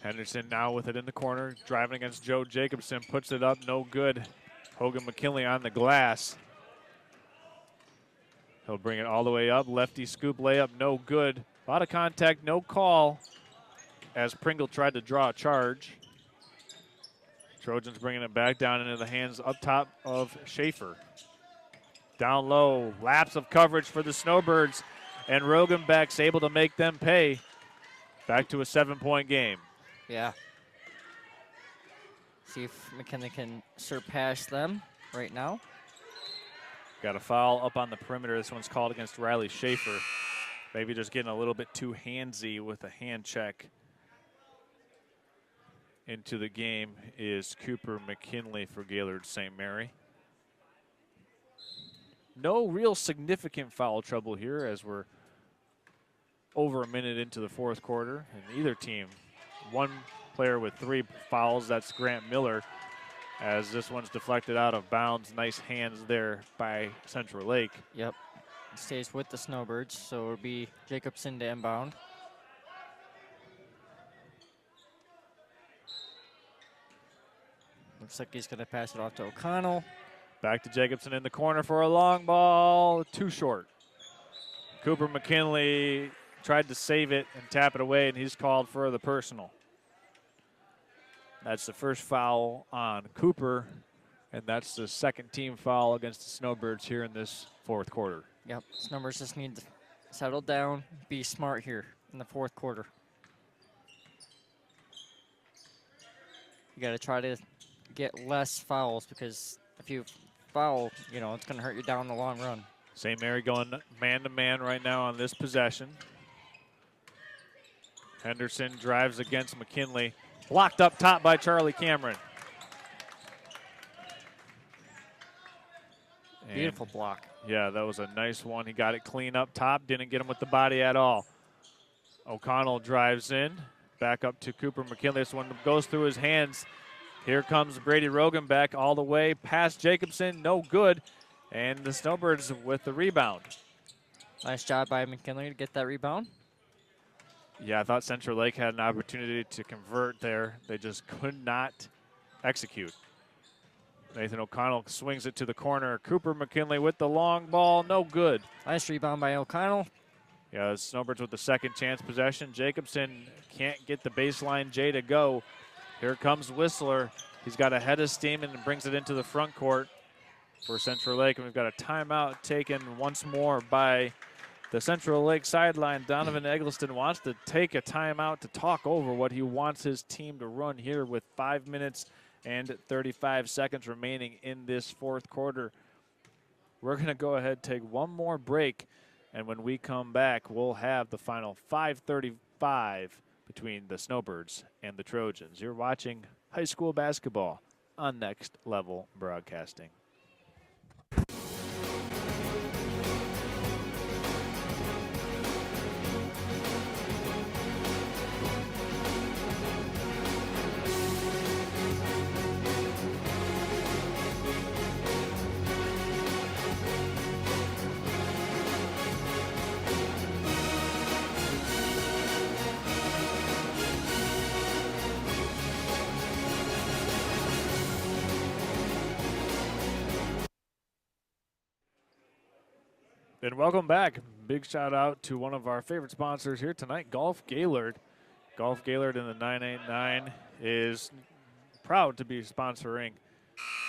Henderson now with it in the corner, driving against Joe Jacobson, puts it up, no good. Hogan McKinley on the glass. He'll bring it all the way up, lefty scoop layup, no good. A lot of contact, no call, as Pringle tried to draw a charge. Trojans bringing it back down into the hands up top of Schaefer. Down low, lapse of coverage for the Snowbirds, and Rogenbeck's able to make them pay. Back to a 7-point game. Yeah. See if McKinley can surpass them right now. Got a foul up on the perimeter. This one's called against Riley Schaefer. Maybe just getting a little bit too handsy with a hand check. Into the game is Cooper McKinley for Gaylord St. Mary. No real significant foul trouble here as we're over a minute into the fourth quarter, and either team, one player with 3 fouls, that's Grant Miller, as this one's deflected out of bounds. Nice hands there by Central Lake. Yep, it stays with the Snowbirds, so it'll be Jacobson to inbound. Looks like he's gonna pass it off to O'Connell. Back to Jacobson in the corner for a long ball, too short. Cooper McKinley tried to save it and tap it away, and he's called for the personal. That's the first foul on Cooper, and that's the second team foul against the Snowbirds here in this fourth quarter. Yep, Snowbirds just need to settle down, be smart here in the fourth quarter. You got to try to get less fouls, because if you foul, it's going to hurt you down in the long run. St. Mary going man-to-man right now on this possession. Henderson drives against McKinley. Blocked up top by Charlie Cameron. Beautiful block. Yeah, that was a nice one. He got it clean up top. Didn't get him with the body at all. O'Connell drives in. Back up to Cooper McKinley. This one goes through his hands. Here comes Brady Rogan back all the way past Jacobson. No good. And the Snowbirds with the rebound. Nice job by McKinley to get that rebound. Yeah, I thought Central Lake had an opportunity to convert there. They just could not execute. Nathan O'Connell swings it to the corner. Cooper McKinley with the long ball. No good. Nice rebound by O'Connell. Yeah, the Snowbirds with the second chance possession. Jacobson can't get the baseline J to go. Here comes Whistler. He's got a head of steam and brings it into the front court for Central Lake. And we've got a timeout taken once more by the Central Lake sideline. Donovan Eggleston wants to take a timeout to talk over what he wants his team to run here with 5 minutes and 35 seconds remaining in this fourth quarter. We're going to go ahead and take one more break. And when we come back, we'll have the final 5:35 between the Snowbirds and the Trojans. You're watching high school basketball on Next Level Broadcasting. And welcome back. Big shout out to one of our favorite sponsors here tonight, Golf Gaylord. Golf Gaylord in the 989 is proud to be sponsoring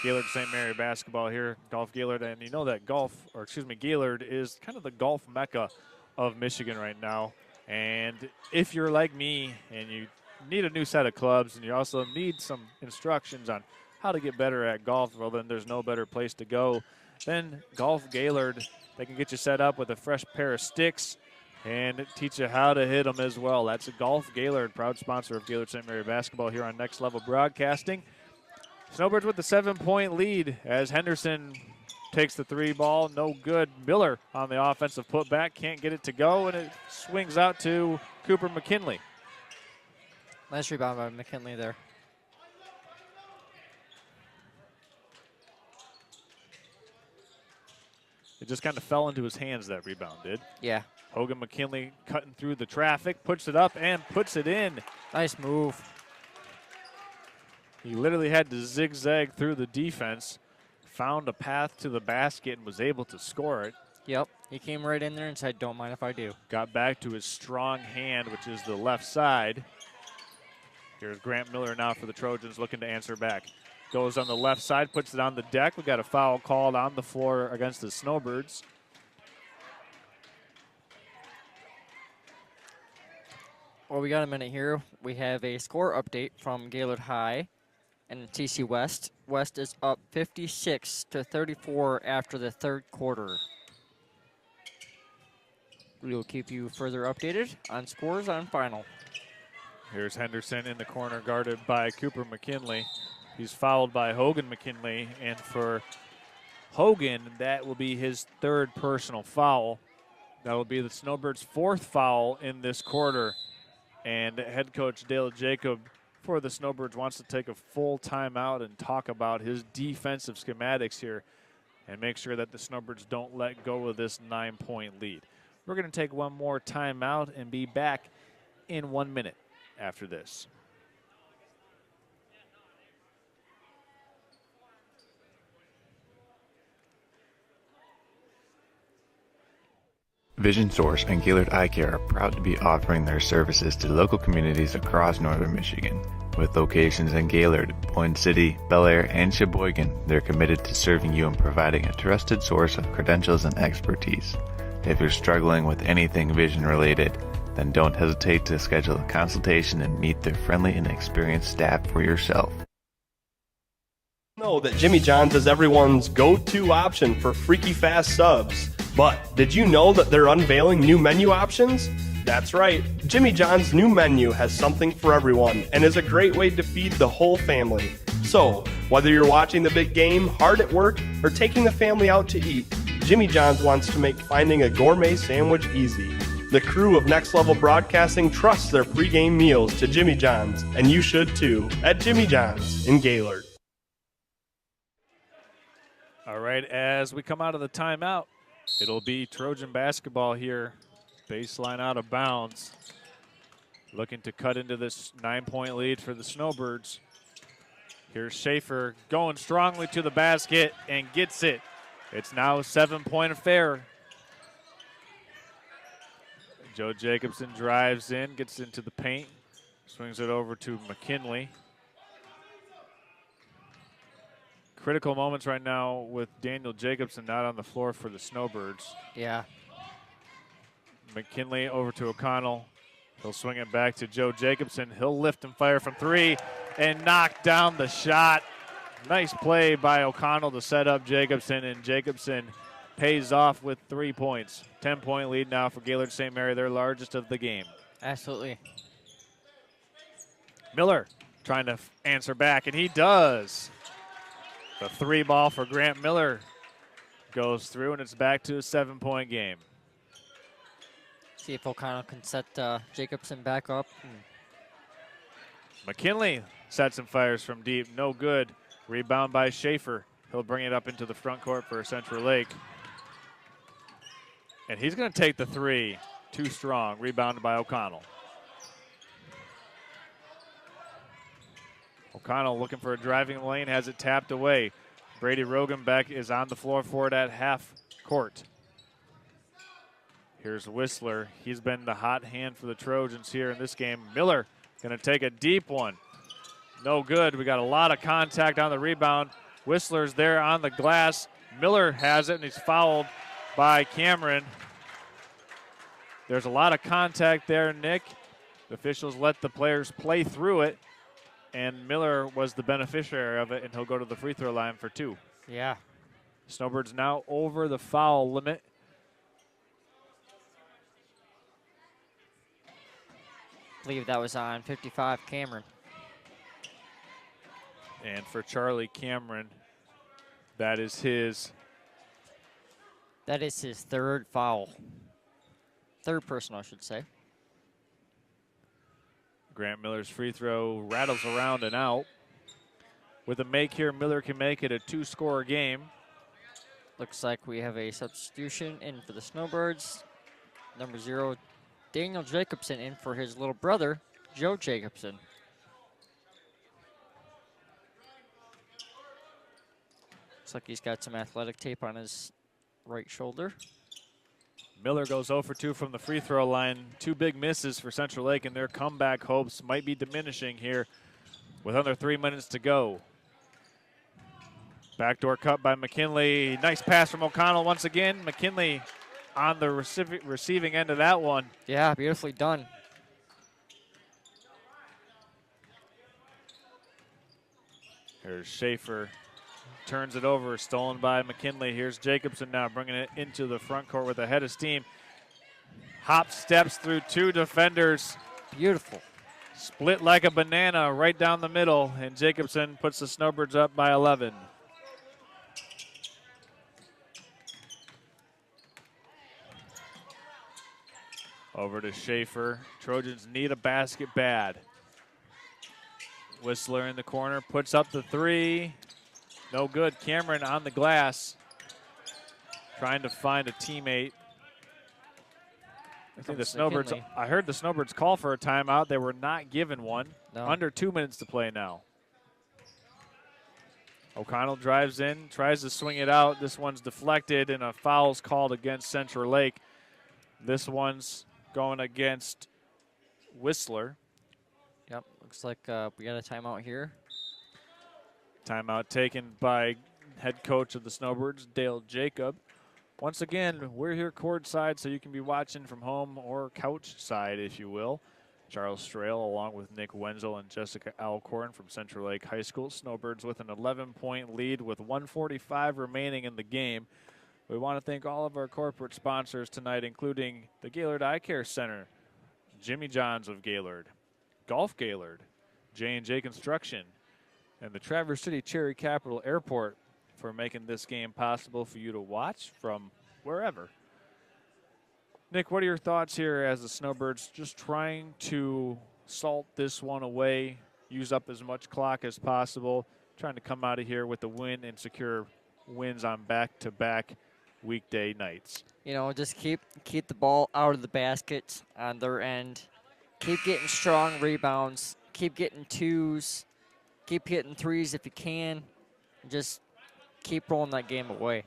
Gaylord St. Mary basketball here. Golf Gaylord, and you know that Gaylord is kind of the golf mecca of Michigan right now. And if you're like me and you need a new set of clubs and you also need some instructions on how to get better at golf, well, then there's no better place to go than Golf Gaylord. They can get you set up with a fresh pair of sticks and teach you how to hit them as well. That's a Golf Gaylord, proud sponsor of Gaylord St. Mary basketball here on Next Level Broadcasting. Snowbirds with the 7-point lead as Henderson takes the three ball. No good. Miller on the offensive putback. Can't get it to go, and it swings out to Cooper McKinley. Nice rebound by McKinley there. It just kind of fell into his hands, that rebound did. Yeah. Hogan McKinley cutting through the traffic, puts it up and puts it in. Nice move. He literally had to zigzag through the defense, found a path to the basket, and was able to score it. Yep. He came right in there and said, don't mind if I do. Got back to his strong hand, which is the left side. Here's Grant Miller now for the Trojans looking to answer back. Goes on the left side, puts it on the deck. We got a foul called on the floor against the Snowbirds. Well, we got a minute here. We have a score update from Gaylord High and TC West. West is up 56-34 after the third quarter. We will keep you further updated on scores on final. Here's Henderson in the corner, guarded by Cooper McKinley. He's fouled by Hogan McKinley, and for Hogan, that will be his third personal foul. That will be the Snowbirds' fourth foul in this quarter. And head coach Dale Jacob for the Snowbirds wants to take a full timeout and talk about his defensive schematics here and make sure that the Snowbirds don't let go of this 9-point lead. We're going to take one more timeout and be back in 1 minute after this. Vision Source and Gaylord Eye Care are proud to be offering their services to local communities across northern Michigan. With locations in Gaylord, Point City, Bel Air, and Sheboygan, they're committed to serving you and providing a trusted source of credentials and expertise. If you're struggling with anything vision related, then don't hesitate to schedule a consultation and meet their friendly and experienced staff for yourself. know that Jimmy John's is everyone's go-to option for freaky fast subs. But did you know that they're unveiling new menu options? That's right, Jimmy John's new menu has something for everyone and is a great way to feed the whole family. So, whether you're watching the big game, hard at work, or taking the family out to eat, Jimmy John's wants to make finding a gourmet sandwich easy. The crew of Next Level Broadcasting trusts their pregame meals to Jimmy John's, and you should too, at Jimmy John's in Gaylord. All right, as we come out of the timeout, it'll be Trojan basketball here. Baseline out of bounds. Looking to cut into this 9-point lead for the Snowbirds. Here's Schaefer going strongly to the basket and gets it. It's now a 7-point affair. Joe Jacobson drives in, gets into the paint, swings it over to McKinley. Critical moments right now with Daniel Jacobson not on the floor for the Snowbirds. Yeah. McKinley over to O'Connell. He'll swing it back to Joe Jacobson. He'll lift and fire from three and knock down the shot. Nice play by O'Connell to set up Jacobson, and Jacobson pays off with 3 points. 10-point lead now for Gaylord St. Mary, their largest of the game. Absolutely. Miller trying to answer back, and he does. The 3 ball for Grant Miller goes through, and it's back to a 7-point game. See if O'Connell can set Jacobson back up. McKinley sets and fires from deep. No good. Rebound by Schaefer. He'll bring it up into the front court for Central Lake. And he's going to take the 3. Too strong. Rebounded by O'Connell. O'Connell looking for a driving lane. Has it tapped away. Brady Rogenbeck is on the floor for it at half court. Here's Whistler. He's been the hot hand for the Trojans here in this game. Miller going to take a deep one. No good. We got a lot of contact on the rebound. Whistler's there on the glass. Miller has it, and he's fouled by Cameron. There's a lot of contact there, Nick. The officials let the players play through it, and Miller was the beneficiary of it, and he'll go to the free throw line for 2. Yeah. Snowbirds now over the foul limit. I believe that was on 55, Cameron. And for Charlie Cameron, that is his 3rd foul. 3rd personal, I should say. Grant Miller's free throw rattles around and out. With a make here, Miller can make it a 2-score game. Looks like we have a substitution in for the Snowbirds. Number 0, Daniel Jacobson, in for his little brother, Joe Jacobson. Looks like he's got some athletic tape on his right shoulder. Miller goes 0 for 2 from the free throw line. 2 big misses for Central Lake, and their comeback hopes might be diminishing here with under 3 minutes to go. Backdoor cut by McKinley. Nice pass from O'Connell once again. McKinley on the receiving end of that one. Yeah, beautifully done. Here's Schaefer. Turns it over, stolen by McKinley. Here's Jacobson now bringing it into the front court with a head of steam. Hop steps through 2 defenders. Beautiful. Split like a banana right down the middle, and Jacobson puts the Snowbirds up by 11. Over to Schaefer. Trojans need a basket bad. Whistler in the corner, puts up the 3. No good. Cameron on the glass, trying to find a teammate. I think the Snowbirds, I heard the Snowbirds call for a timeout. They were not given one. No. Under 2 minutes to play now. O'Connell drives in, tries to swing it out. This one's deflected, and a foul's called against Central Lake. This one's going against Whistler. Yep, looks like we got a timeout here. Timeout taken by head coach of the Snowbirds, Dale Jacob. Once again, we're here courtside, so you can be watching from home or couch side, if you will. Charles Strail, along with Nick Wenzel and Jessica Alcorn from Central Lake High School. Snowbirds with an 11-point lead with 1:45 remaining in the game. We want to thank all of our corporate sponsors tonight, including the Gaylord Eye Care Center, Jimmy John's of Gaylord, Golf Gaylord, J&J Construction, and the Traverse City Cherry Capital Airport for making this game possible for you to watch from wherever. Nick, what are your thoughts here as the Snowbirds just trying to salt this one away, use up as much clock as possible, trying to come out of here with the win and secure wins on back-to-back weekday nights? You know, just keep the ball out of the baskets on their end. Keep getting strong rebounds. Keep getting twos. Keep hitting threes if you can. Just keep rolling that game away.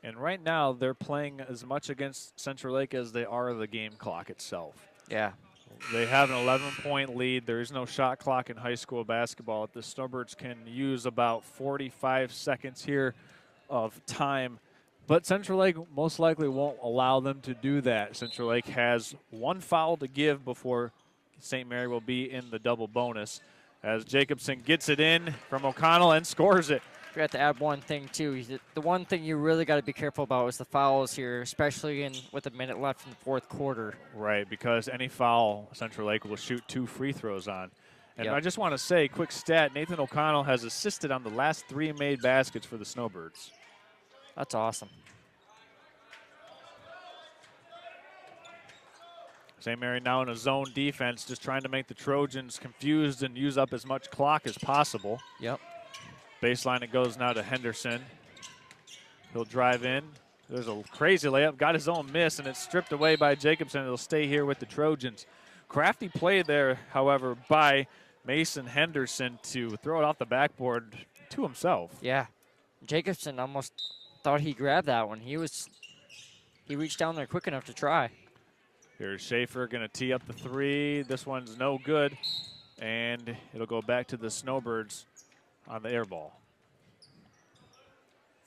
And right now, they're playing as much against Central Lake as they are the game clock itself. Yeah. They have an 11-point lead. There is no shot clock in high school basketball. The Snowbirds can use about 45 seconds here of time. But Central Lake most likely won't allow them to do that. Central Lake has one foul to give before St. Mary will be in the double bonus, as Jacobson gets it in from O'Connell and scores it. Forgot to add one thing, too. The one thing you really got to be careful about is the fouls here, especially with a minute left in the fourth quarter. Right, because any foul, Central Lake will shoot 2 free throws on. And Yep. I just want to say, quick stat, Nathan O'Connell has assisted on the last 3 made baskets for the Snowbirds. That's awesome. St. Mary now in a zone defense, just trying to make the Trojans confused and use up as much clock as possible. Yep. Baseline, it goes now to Henderson. He'll drive in. There's a crazy layup, got his own miss, and it's stripped away by Jacobson. It'll stay here with the Trojans. Crafty play there, however, by Mason Henderson to throw it off the backboard to himself. Yeah. Jacobson almost thought he grabbed that one. He reached down there quick enough to try. Here's Schaefer going to tee up the 3. This one's no good, and it'll go back to the Snowbirds on the air ball.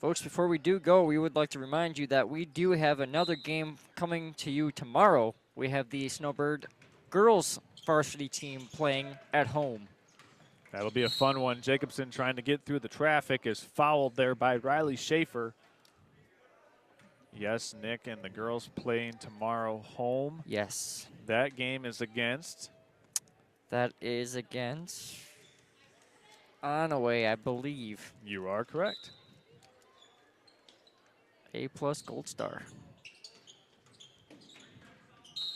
Folks, before we do go, we would like to remind you that we do have another game coming to you tomorrow. We have the Snowbird girls varsity team playing at home. That'll be a fun one. Jacobson trying to get through the traffic is fouled there by Riley Schaefer. Yes, Nick, and the girls playing tomorrow home. Yes. That game is against? That is against Onaway, I believe. You are correct. A+ Gold Star.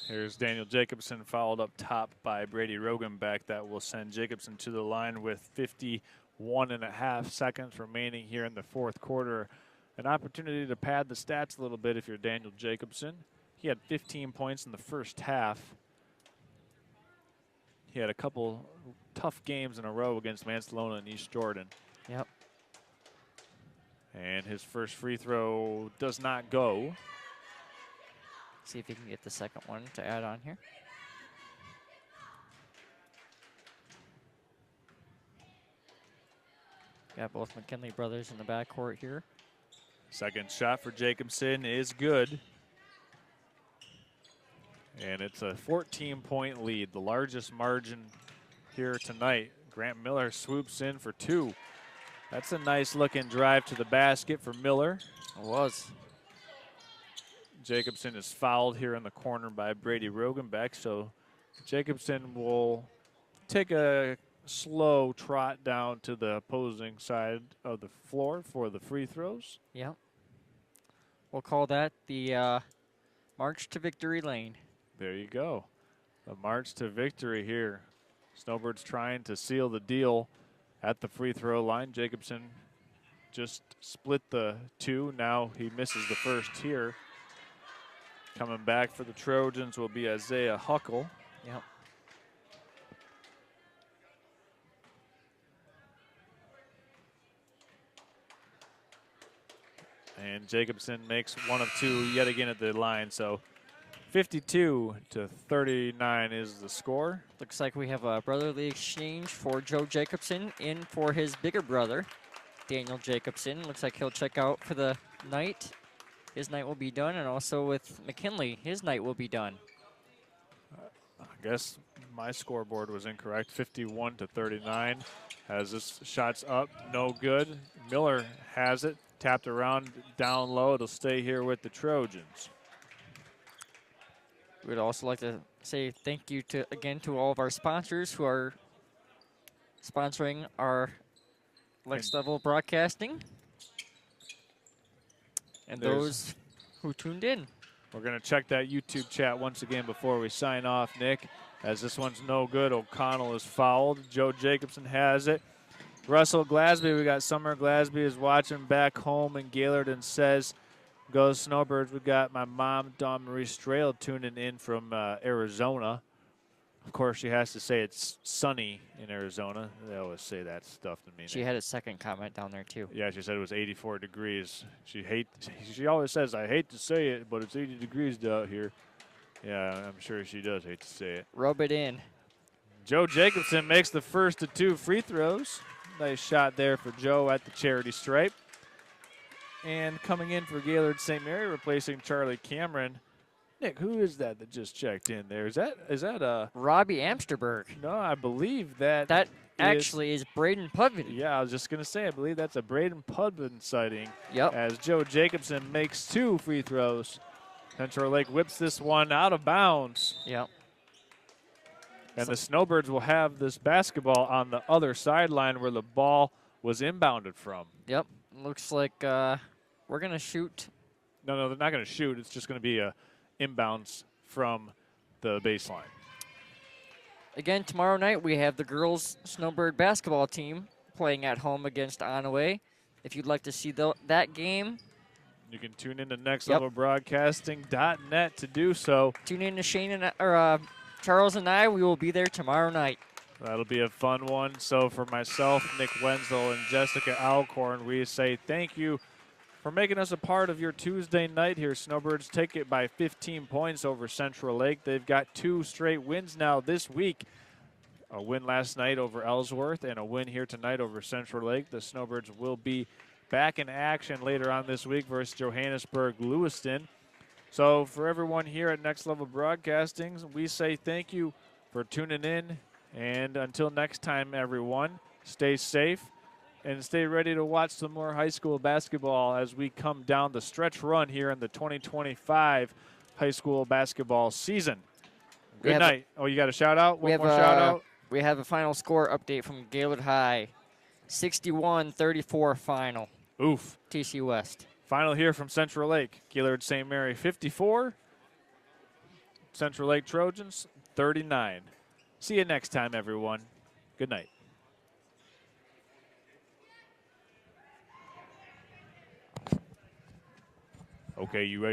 Here's Daniel Jacobson fouled up top by Brady Rogenbeck. That will send Jacobson to the line with 51.5 seconds remaining here in the fourth quarter. An opportunity to pad the stats a little bit if you're Daniel Jacobson. He had 15 points in the first half. He had a couple tough games in a row against Mansalona and East Jordan. Yep. And his first free throw does not go. See if he can get the second one to add on here. Got both McKinley brothers in the backcourt here. Second shot for Jacobson is good. And it's a 14-point lead, the largest margin here tonight. Grant Miller swoops in for 2. That's a nice looking drive to the basket for Miller. It was. Jacobson is fouled here in the corner by Brady Rogenbeck, so Jacobson will take a slow trot down to the opposing side of the floor for the free throws. Yep. We'll call that the March to Victory Lane. There you go. The march to victory here. Snowbirds trying to seal the deal at the free throw line. Jacobson just split the 2. Now he misses the first here. Coming back for the Trojans will be Isaiah Huckle. Yep. And Jacobson makes 1 of 2 yet again at the line. So 52-39 is the score. Looks like we have a brotherly exchange for Joe Jacobson in for his bigger brother, Daniel Jacobson. Looks like he'll check out for the night. His night will be done, and also with McKinley, his night will be done. guess my scoreboard was incorrect. 51 to 39. As this shot's up, no good. Miller has it, tapped around down low. It'll stay here with the Trojans. We'd also like to say thank you again to all of our sponsors who are sponsoring our next level broadcasting and those who tuned in. We're going to check that YouTube chat once again before we sign off, Nick, as this one's no good. O'Connell is fouled. Joe Jacobson has it. Russell Glasby, we got Summer Glasby is watching back home in Gaylord and says, "Go Snowbirds." We got my mom, Dawn Marie Strail, tuning in from Arizona. Of course, she has to say it's sunny in Arizona. They always say that stuff to me. She had a second comment down there, too. Yeah, she said it was 84 degrees. She always says, "I hate to say it, but it's 80 degrees out here." Yeah, I'm sure she does hate to say it. Rub it in. Joe Jacobson makes the first of 2 free throws. Nice shot there for Joe at the charity stripe. And coming in for Gaylord St. Mary, replacing Charlie Cameron. Nick, who is that just checked in there? Is that Robbie Amsterberg? No, I believe that actually is Braden Pudvin. Yeah, I was just gonna say, I believe that's a Braden Pudvin sighting. Yep. As Joe Jacobson makes 2 free throws. Central Lake whips this one out of bounds. Yep. And the Snowbirds will have this basketball on the other sideline where the ball was inbounded from. Yep. Looks like we're gonna shoot. No, they're not gonna shoot. It's just gonna be a inbounds from the baseline. Again, tomorrow night we have the girls Snowbird basketball team playing at home against Onaway. If you'd like to see that game, you can tune in to nextlevelbroadcasting.net to do so. Tune in to Shane and Charles and I. We will be there tomorrow night. That'll be a fun one. So for myself, Nick Wenzel, and Jessica Alcorn, we say thank you for making us a part of your Tuesday night here. Snowbirds take it by 15 points over Central Lake. They've got 2 straight wins now this week. A win last night over Ellsworth and a win here tonight over Central Lake. The Snowbirds will be back in action later on this week versus Johannesburg Lewiston. So for everyone here at Next Level Broadcasting, we say thank you for tuning in. And until next time, everyone, stay safe and stay ready to watch some more high school basketball as we come down the stretch run here in the 2025 high school basketball season. Good night. Oh, you got a shout out? One more shout out? We have a final score update from Gaylord High. 61-34 final. Oof. TC West. Final here from Central Lake. Gaylord St. Mary 54. Central Lake Trojans 39. See you next time, everyone. Good night. Okay, you ready to